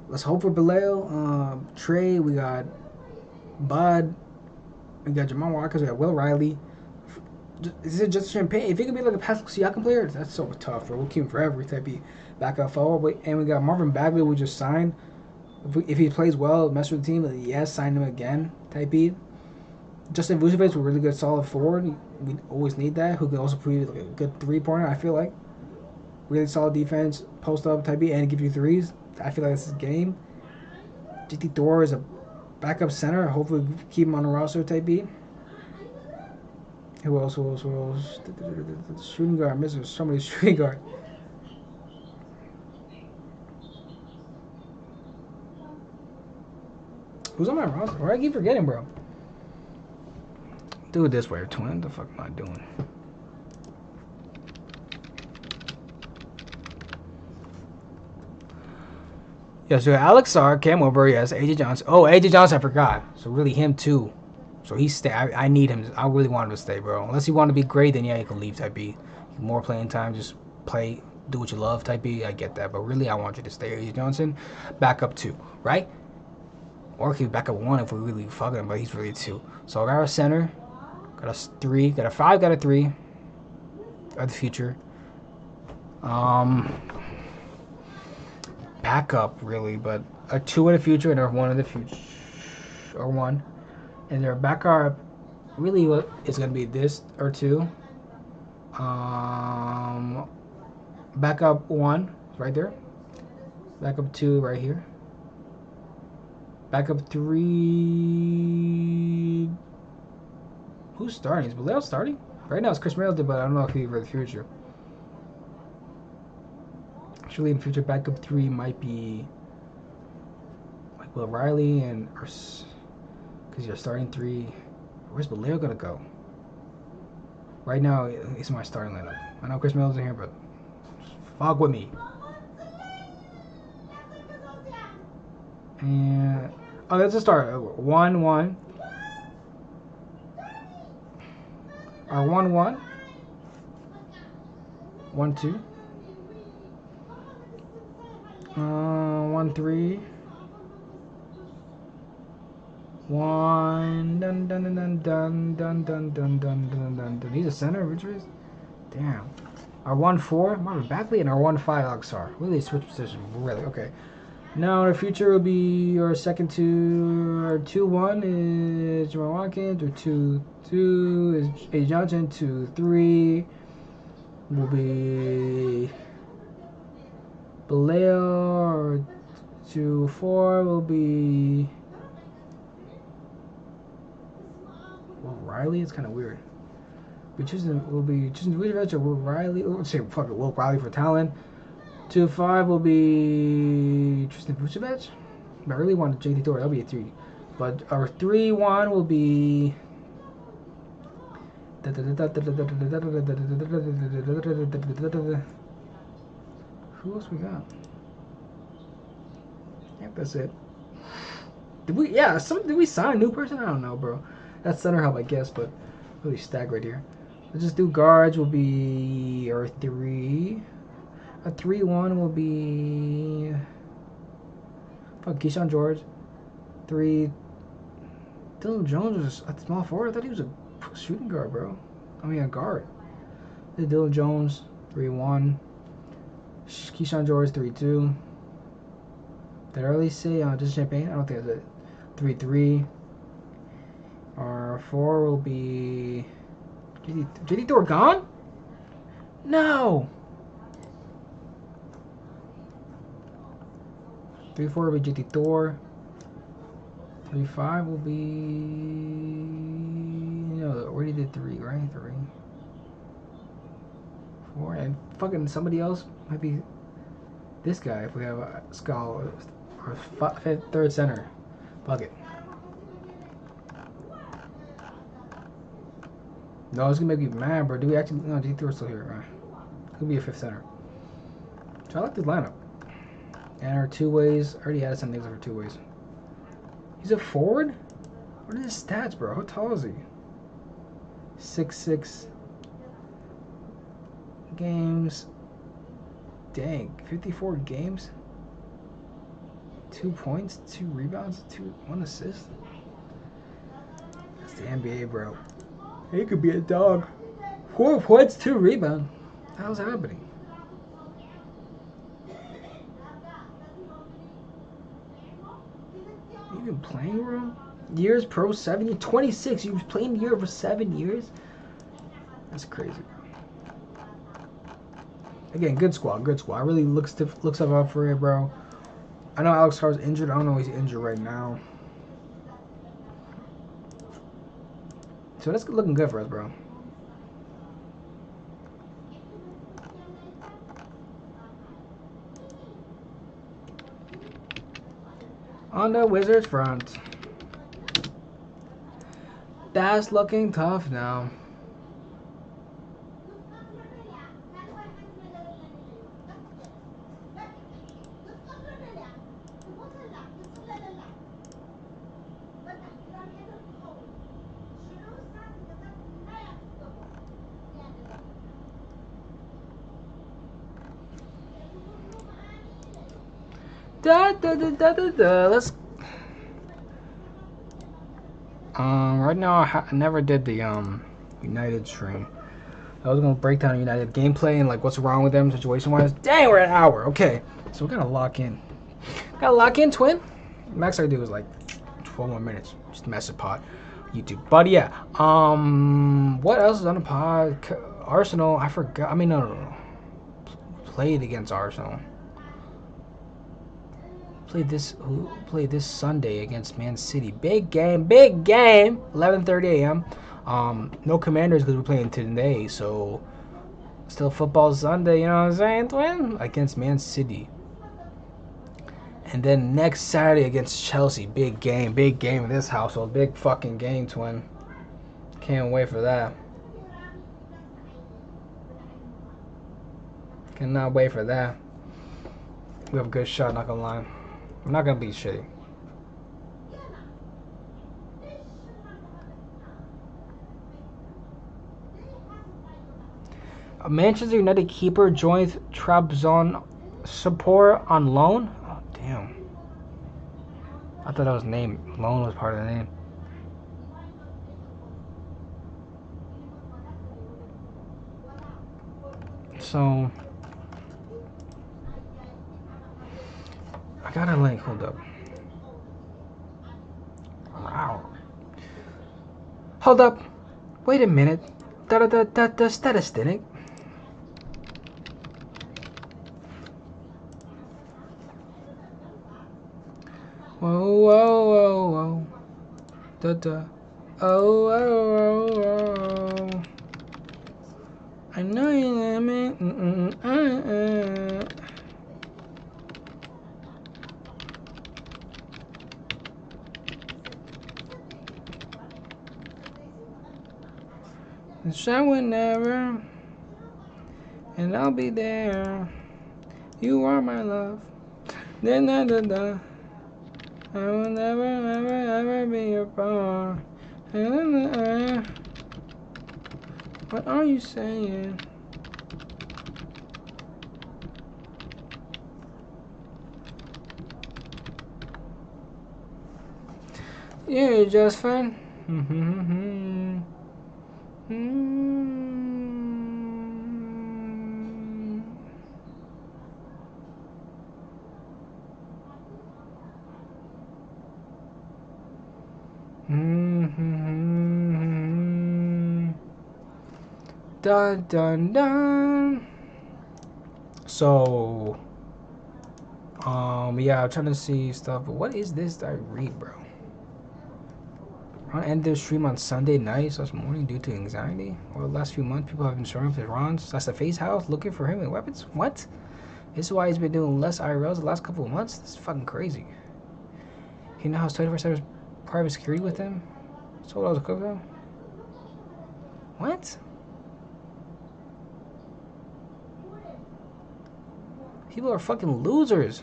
Let's hope for Baleo. Trey, we got Bud, we got Jamal Walker, we got Will Riley. Is it just Champagne? If he could be like a Pascal Siakam player, that's so tough, bro. We'll keep him forever. Type B backup forward. And we got Marvin Bagley, we just signed. If he plays well, mess with the team, yes, sign him again. Type B. Justin Vucevic, a really good solid forward. We always need that. Who can also be like a good 3-pointer, I feel like. Really solid defense, post up type B, and give you threes. I feel like that's his game. JT Thor is a backup center. Hopefully keep him on the roster type B. Who else? Shooting guard. Missing somebody's shooting guard. Who's on my roster? Why do I keep forgetting, bro? Do it this way, twin. What the fuck am I doing? Yeah, so Alex Sarr came over, yes. AJ Johnson. Oh, AJ Johnson, I forgot. So really him too. So he stay. I need him. I really want him to stay, bro. Unless you want to be great, then yeah, you can leave type B. More playing time, just play, do what you love type B. I get that. But really, I want you to stay. AJ Johnson, back up 2, right? Or he back up 1 if we really fucking him, but he's really 2. So I got a center, got a 3, got a 5, got a 3 of the future. Backup really, but a 2 in the future and a 1 in the future, or 1, and their backup really what is gonna be this or 2. Backup 1 right there, backup 2 right here, backup 3. Who's starting? Is Baleo starting? Right now it's Chris Middleton, but I don't know if he's for the future. Actually, in future, backup 3 might be like Will Riley and because you're starting 3. Where's Baleo gonna go? Right now, it's my starting lineup. I know Chris Middleton's in here, but fuck with me. And let's just start 1-1. Or 1-1. 1-2. 1-3. 1 dun dun dun dun dun dun dun dun dun dun dun. He's a center, Richards. Damn. Our 1-4, Marvin Bagley, and our 1-5, Alex Sarr. Really switch position. Really, okay. Now our future will be our second 2. Our 2-1 is Jamal Watkins. Our 2-2 is A. Johnson. 2-3 will be Baleo or 2-4 will be Will Riley. It's kind of weird. We'll be choosing which adventure. Will Riley. Let's say fuck it. Will Riley for talent. 2-5 will be Tristan Vucevic. I really wanted JD Thor. That'll be a 3. But our 3-1 will be. Who else we got? Yep, that's it. Did we? Yeah, did we sign a new person? I don't know, bro. That's center help, I guess, but really stack right here. Let's just do guards. Will be our 3. A 3-1 will be. Fuck, Keyshawn George. 3. Dylan Jones was a small forward. I thought he was a shooting guard, bro. I mean, a guard. Dylan Jones, 3-1. Keyshawn George, 3-2. Did I really say just Champagne? I don't think I did. 3-3. Our 4 will be. JD Thor gone? No! 3-4 will be JD Thor. 3-5 will be. No, we already did 3, right? 3. 4. And fucking somebody else might be this guy if we have a Skull or 3rd center. Fuck it. No, it's gonna make me mad, bro. Do we actually. No, JD Thor's still here, right? Could be a 5th center. So I like this lineup. And our 2-ways. I already had some things for 2-ways. He's a forward? What are his stats, bro? How tall is he? 6'6". Games. Dang. 54 games? 2 points, 2 rebounds, 1 assist? That's the NBA, bro. He could be a dog. 4 points, 2 rebounds. How's happening? Even playing, bro? Years pro 7 years, 26. You was playing the year for 7 years. That's crazy. Again, good squad, good squad. I really looks up for it, bro. I know Alex Carr's injured. I don't know if he's injured right now. So that's looking good for us, bro. On the Wizards front. That's looking tough now. Let's. Right now I never did the United stream. I was gonna break down United gameplay and like what's wrong with them situation wise. Dang, we're at an hour. Okay, so we're gonna lock in. Gotta lock in, twin. Max I do is like 12 more minutes. Just mess a pot. YouTube. But yeah, what else is on the pod? Arsenal. I forgot. I mean, no. Played against Arsenal. Played this Sunday against Man City. Big game. 11:30 a.m. No Commanders because we're playing today, so still football Sunday. You know what I'm saying, twin? Against Man City. And then next Saturday against Chelsea. Big game in this household. Big fucking game, twin. Can't wait for that. Cannot wait for that. We have a good shot, not gonna lie. I'm not gonna be shitty. A Manchester United keeper joins Trabzonspor on loan? Oh, damn. I thought that was name. Loan was part of the name. So I got a link. Hold up. Wow. Hold up. Wait a minute. The statistic. Da da. Oh, oh, oh, oh. I know you love me. The sun will never, and I'll be there. You are my love. Da da da da. I will never, ever, ever be your pawn. What are you saying? You're just fine. Dun dun dun. So, yeah, I'm trying to see stuff. But what is this that I read, bro? I end the stream on Sunday night/morning due to anxiety. Over the last few months, people have been showing up at Ron's. That's the face house looking for him and weapons. What? This is why he's been doing less IRLs the last couple of months. This is fucking crazy. He now has 24/7 private security with him. So what I was cooking. What? People are fucking losers.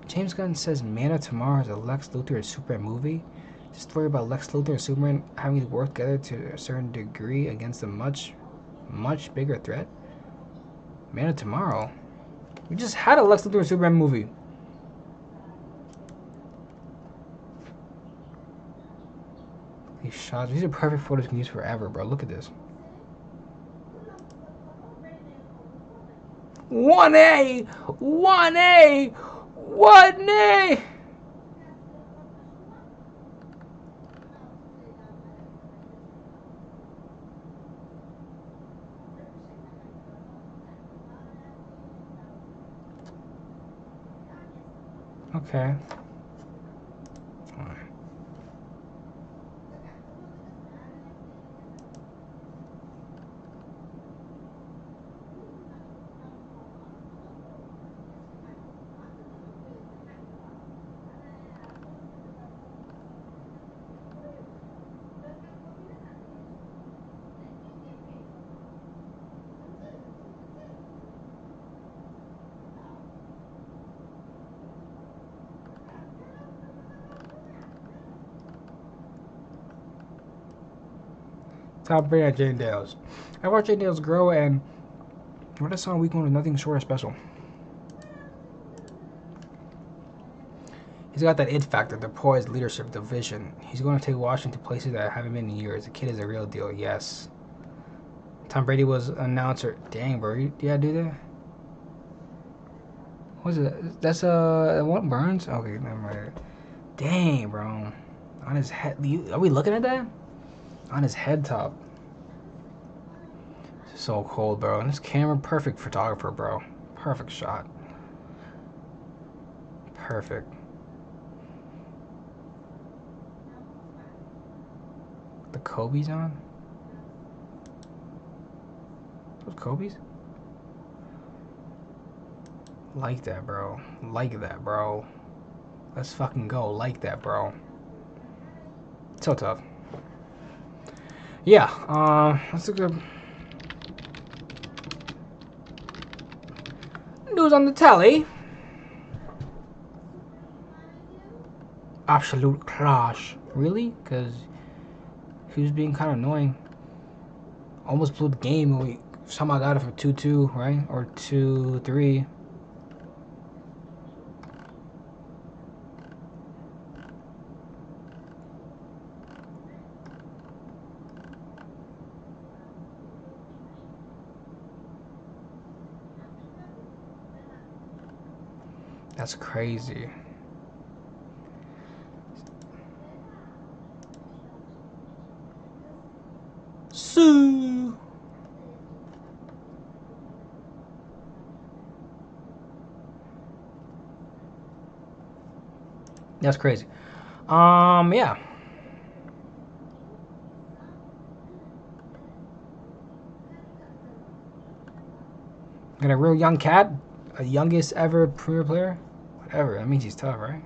James Gunn says Man of Tomorrow is a Lex Luthor and Superman movie. It's a story about Lex Luthor and Superman having to work together to a certain degree against a much bigger threat. Man of Tomorrow? We just had a Lex Luthor and Superman movie. These shots, these are perfect photos you can use forever, bro. Look at this. 1A! 1A! 1A! Okay. Alright. Top brand at Jane Dale's. I watched Jane Dale's grow and what I saw on week one was nothing short of special. He's got that it factor, the poise, leadership, the vision. He's going to take Washington to places that haven't been in years. The kid is a real deal, yes. Tom Brady was an announcer. Dang, bro, you gotta do that? What's it? That's what Burns? Okay, never mind. Dang, bro. On his head. Are we looking at that? On his head top. So cold, bro. And this camera, perfect photographer, bro. Perfect shot. Perfect. The Kobe's on? Those Kobe's? Like that, bro. Like that, bro. Let's fucking go. Like that, bro. So tough. Yeah, let's look at news on the tally. Absolute clash. Really? Because he was being kind of annoying. Almost blew the game and we somehow got it for 2-2, right? Or 2-3. That's crazy. Sue. That's crazy. Yeah. Got a real young cat, a youngest ever premier player. Whatever. That means he's tough, right?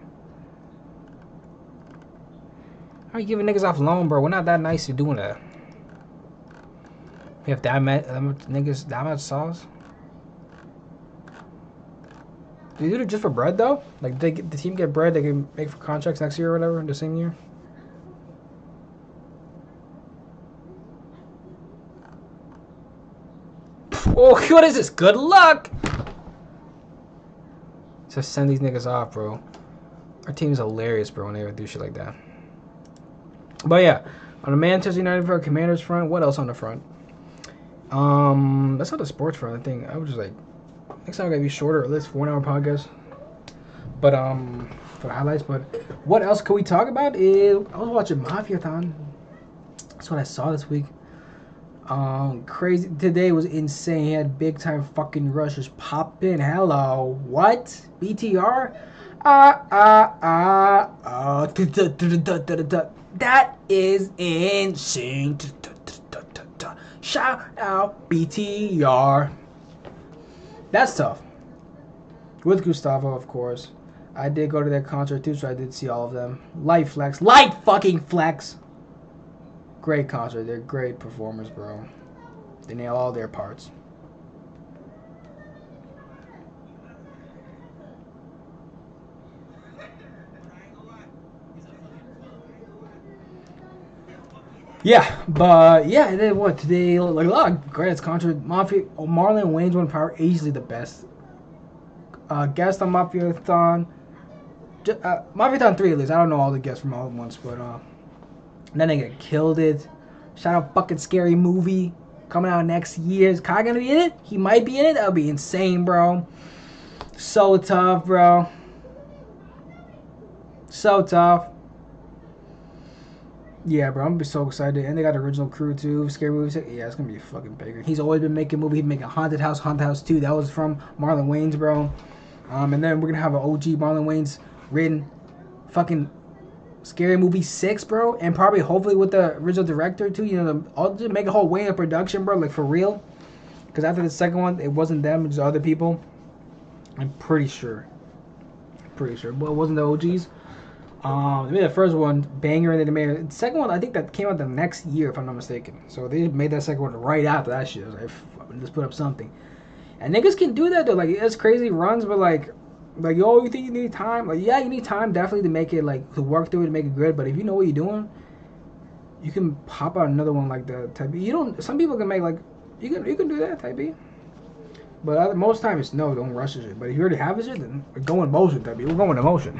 How are you giving niggas off loan, bro? We're not that nice to doing that. We have that much niggas, that much sauce. Do you do it just for bread though? Like the team get bread, they can make for contracts next year or whatever, the same year. Oh, what is this? Good luck. Just send these niggas off, bro. Our team's hilarious, bro, when they ever do shit like that. But yeah, on the Manchester United front, Commanders front, what else on the front? That's not the sports front. I think I was just like, next time I gotta be shorter, at least 1 hour podcast. But for the highlights. But what else could we talk about? I was watching MafiaThon. That's what I saw this week. Crazy. Today was insane. He had big time fucking rushes popping. Hello, what? BTR? That is insane. Shout out BTR. That's tough. With Gustavo, of course. I did go to their concert too, so I did see all of them. Light flex. Light fucking flex. Great concert. They're great performers, bro. They nail all their parts. Yeah, but yeah, they what today? Like a lot of great concert. Mafia, Marlon Wayne's one power, easily the best. Guest on MafiaThon. MafiaThon 3 at least. I don't know all the guests from all at once, but then they get killed it. Shout out fucking Scary Movie coming out next year. Is Kai gonna be in it? He might be in it. That would be insane, bro. So tough, bro. So tough. Yeah, bro, I'm gonna be so excited. And they got original crew too. Scary Movie. Yeah, it's gonna be a fucking banger. He's always been making movies. He's making Haunted House 2. That was from Marlon Wayans, bro. And then we're gonna have an OG Marlon Wayans written fucking Scary Movie 6, bro. And probably hopefully with the original director too. You know, I'll just make a whole Wayans production, bro. Like for real. Because after the second one, it wasn't them, it was other people. I'm pretty sure. But it wasn't the OGs. They made the first one banger, and then they made the second one. I think that came out the next year, if I'm not mistaken. So they made that second one right after that shit. I was like, let's put up something. And niggas can do that though. Like it's crazy runs, but like yo, you think you need time? Like yeah, you need time definitely to make it like to work through it to make it good. But if you know what you're doing, you can pop out another one like the type B. You don't. Some people can make like you can do that type B. But most times it's no, don't rush it. But if you already have it, then go in motion type B. We're going in motion.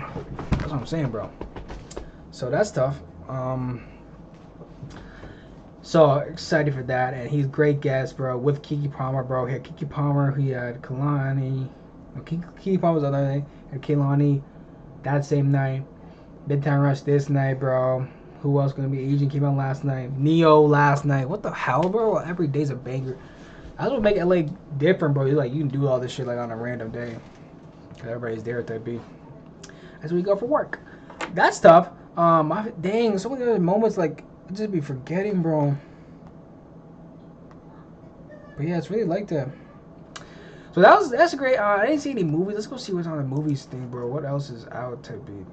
That's what I'm saying, bro. So that's tough. So excited for that, and he's a great guest, bro. With Kiki Palmer, bro. He had Kiki Palmer. He had Kalani. No, Kiki Palmer was the other night. And Kalani that same night. Midtown Rush this night, bro. Who else gonna be? Agent came out last night. Neo last night. What the hell, bro? Every day's a banger. That's what make LA different, bro. You can do all this shit like on a random day. Cause everybody's there at that beat. As we go for work. That's tough. Dang, so many other moments like I just be forgetting, bro. But yeah, it's really like that. So that's a great. I didn't see any movies. Let's go see what's on the movies thing, bro. What else is out to beat?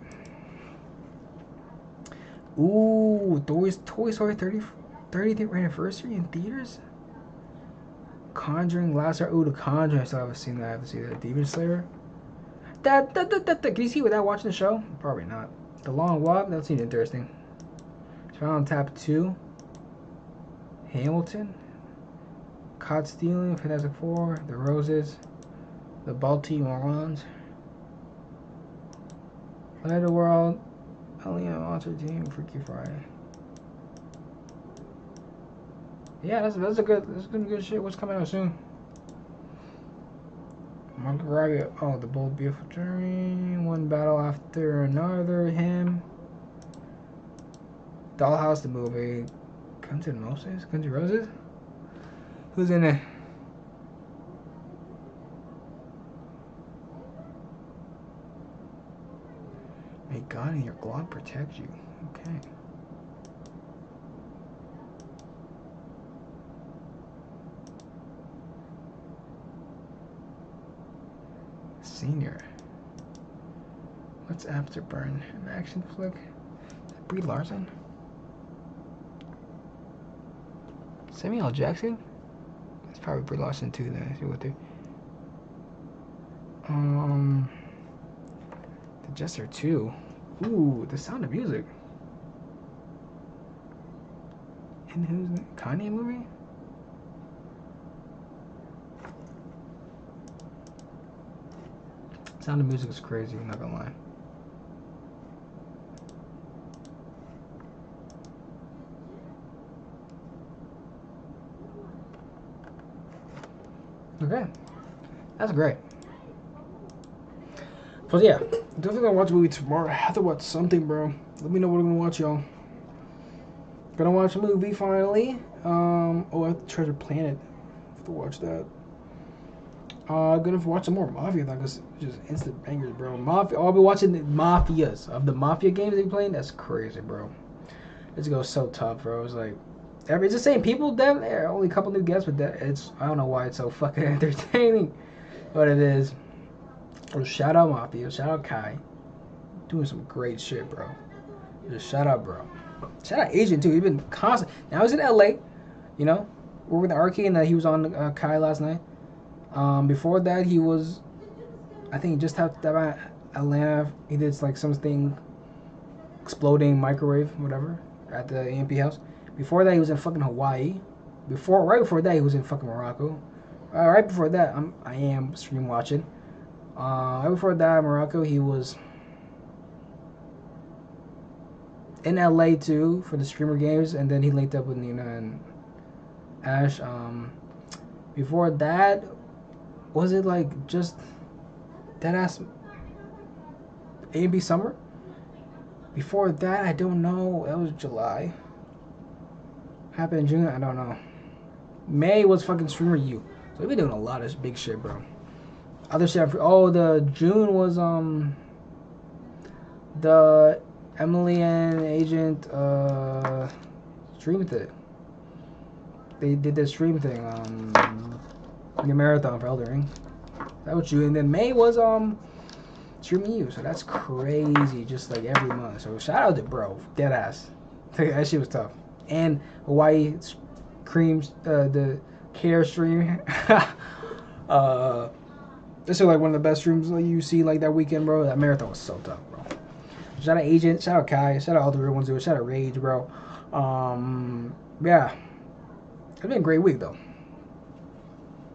Ooh, Toy Story 30th anniversary in theaters. Conjuring last year. Ooh, The Conjuring. I still haven't seen that. I haven't seen that. Demon Slayer. Can you see without watching the show? Probably not. The Long Walk. That seems interesting. Trial on Tap 2. Hamilton. Caught Stealing. Fantastic Four. The Roses. The Baltimore Ones. Another World. Alien Monster Team. Freaky Friday. Yeah, that's good shit. What's coming out soon? Mark Robbie. Oh, The Bold Beautiful Journey. One battle after another. Him. Dollhouse the movie. Guns N' Roses. Guns N' Roses. Who's in it? May God and your Glock protect you. Okay. Senior. What's Afterburn? An action flick? Brie Larson? Samuel L. Jackson? It's probably Brie Larson too then. See what they. The Jester 2. Ooh, The Sound of Music. And who's Kanye movie? Sound of Music is crazy, I'm not gonna lie. Okay. That's great. But yeah, definitely gonna watch a movie tomorrow. I have to watch something, bro. Let me know what I'm gonna watch, y'all. Gonna watch a movie finally. I have Treasure Planet. I have to watch that. Gonna watch some more Mafia, because just instant bangers, bro. Mafia. I'll be watching the Mafias of the Mafia games they playing. That's crazy, bro. It's goes so tough, bro. It's like it's the same people. Damn, there only a couple new guests, but I don't know why it's so fucking entertaining, but it is. Well, shout out Mafia, shout out Kai, doing some great shit, bro. Just shout out, bro. Shout out Agent too. He's been constant. Now he's in LA, you know. We're with the arcade, and he was on Kai last night. Before that, he was, I think, he just had Atlanta. He did like something, exploding microwave, whatever, at the AMP house. Before that, he was in fucking Hawaii. Right before that, he was in fucking Morocco. Right before that, I am stream watching. Right before that, Morocco, he was in LA too for the streamer games, and then he linked up with Nina and Ash. Before that, was it like just dead ass A&B Summer? Before that, I don't know. That was July. Happened in June, I don't know. May was fucking Streamer U. So we been doing a lot of big shit, bro. Other shit. The June was the Emily and Agent stream thing. They did the stream thing the marathon for Elden Ring. That was June, and then May was Streaming U. So that's crazy, just like every month. So shout out to bro, dead ass. That shit was tough. And Hawaii creams the care stream. This is like one of the best streams you see like that weekend, bro. That marathon was so tough, bro. Shout out Agent, shout out Kai, shout out all the real ones doing it, shout out Rage, bro. Yeah. It's been a great week though.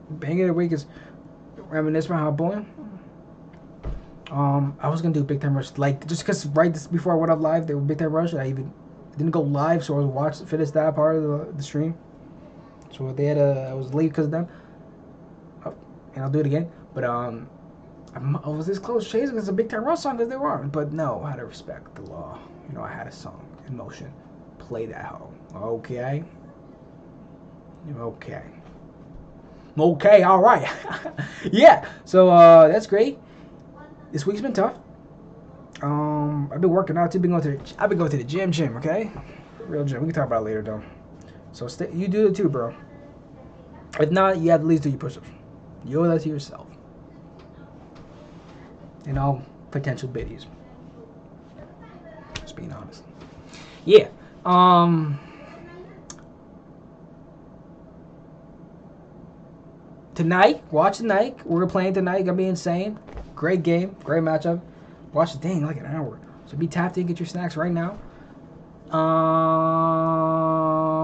Banging of the week is reminisce about how born. I was gonna do Big Time Rush, like just because right before I went up live, they were Big Time Rush. I didn't go live, so I was finished that part of the stream. So they had I was late because of them, and I'll do it again. But I was this close chasing because it's a Big Time Rush song because they weren't. But no, I had to respect the law. You know, I had a song in motion. Play that hoe. Okay. Okay, all right. Yeah. So that's great. This week's been tough. I've been working out too. I've been going to the gym. Okay, real gym. We can talk about it later though. So you do it too, bro. If not, you have to at least do your push-ups. You owe that to yourself. And all potential biddies. Just being honest. Yeah. Watch tonight. We're playing tonight. Gonna be insane. Great game. Great matchup. Watch the thing like an hour. So be tapped in. Get your snacks right now.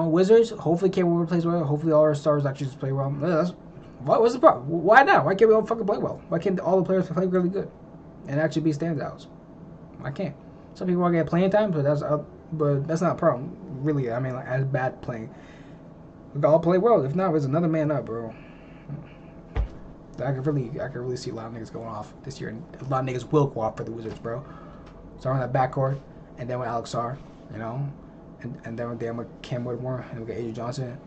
Wizards. Hopefully, K-Will plays well. Hopefully, all our stars actually just play well. What's the problem? Why not? Why can't we all fucking play well? Why can't all the players play really good and actually be standouts? Why can't? Some people want to get playing time, but that's not a problem. Really, I mean, like as bad playing. We all play well. If not, there's another man up, bro. I could really see a lot of niggas going off this year, and a lot of niggas will go off for the Wizards, bro. Starting with that backcourt, and then with Alex R, you know, and then with Cam Whitmore, and we got AJ Johnson,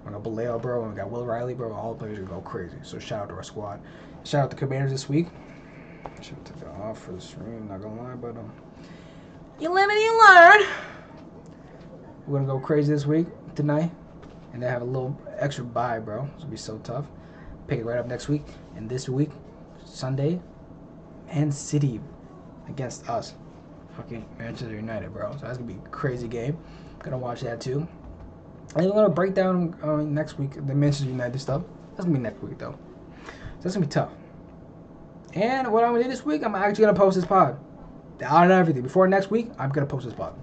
we got Baleo, bro, and we got Will Riley, bro. All the players are gonna go crazy. So shout out to our squad. Shout out to Commanders this week. I should have took it off for the stream, not gonna lie, but you live and you learn. We're gonna go crazy this week, tonight, and then have a little extra bye, bro. It's gonna be so tough. Pick it right up next week, and this week, Sunday, Man City against us. Fucking Manchester United, bro. So that's gonna be a crazy game. Gonna watch that too. And we're gonna break down next week the Manchester United stuff. That's gonna be next week though. So that's gonna be tough. And what I'm gonna do this week, I'm actually gonna post this pod. Out and everything. Before next week, I'm gonna post this pod.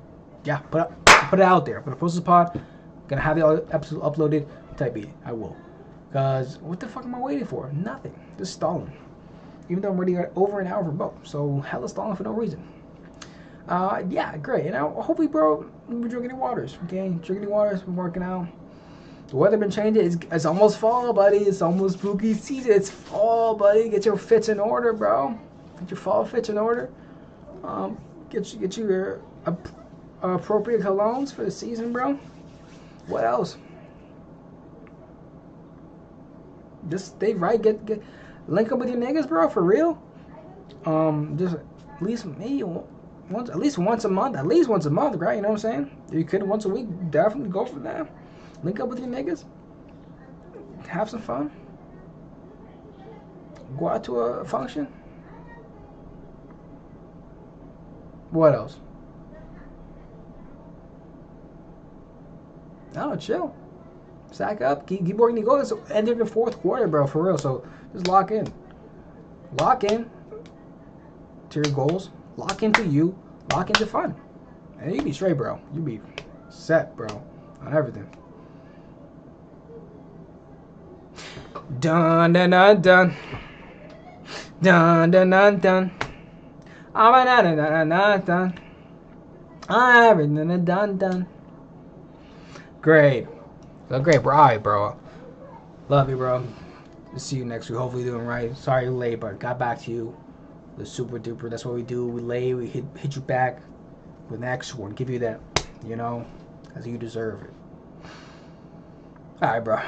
Yeah, put it out there. I'm gonna post this pod. Gonna have the episode uploaded. Type B. I will. Cause what the fuck am I waiting for? Nothing. Just stalling. Even though I'm already over an hour for both. So hella stalling for no reason. Yeah, great. And hopefully, bro, we're drinking waters. Okay, drinking waters. We're working out. The weather been changing. It's almost fall, buddy. It's almost spooky season. It's fall, buddy. Get your fits in order, bro. Get your fall fits in order. Get you your appropriate colognes for the season, bro. What else? Just stay right. Get link up with your niggas, bro. For real. Just at least maybe at least once a month, right? You know what I'm saying? If you could once a week, definitely go for that. Link up with your niggas. Have some fun. Go out to a function. What else? I don't know, chill. Sack up. Keep working your goals. It's ending the fourth quarter, bro, for real. So just lock in. Lock in to your goals. Lock into you. Lock into fun. And you be straight, bro. You be set, bro, on everything. Dun dun dun dun. Dun dun dun dun. I'm dun dun dun dun. I'm dun dun. Great. So great, bro. Alright, bro. Love you, bro. See you next week. Hopefully doing right. Sorry you're late, but got back to you. The super duper. That's what we do. We lay. We hit you back with an extra one. Give you that, you know, as you deserve it. Alright, bro.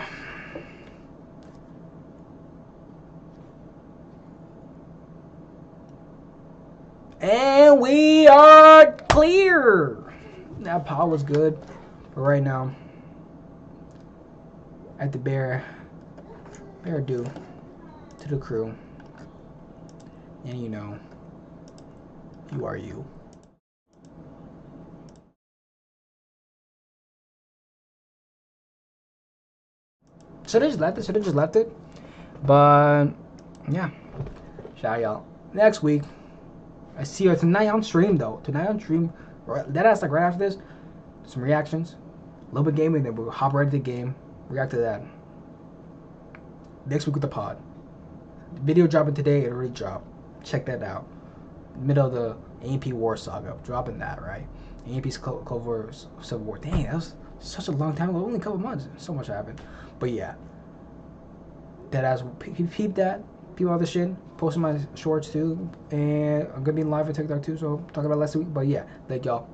And we are clear. That pod was good, but right now, at the bear do to the crew, and you know, you are you. Should have just left it, but yeah. Shout out, y'all. Next week. I see you tonight on stream though. Tonight on stream, that's like right after this. Some reactions, a little bit gaming, then we'll hop right into the game. React to that. Next week with the pod. Video dropping today. It already dropped. Check that out. Middle of the AMP War Saga. Dropping that, right? AMP's Cold War Civil War. Dang, that was such a long time ago. Only a couple months. So much happened. But yeah. That as peep that. Peep all the shit. Posting my shorts too. And I'm gonna be live on TikTok too. So talking about last week. But yeah. Thank y'all.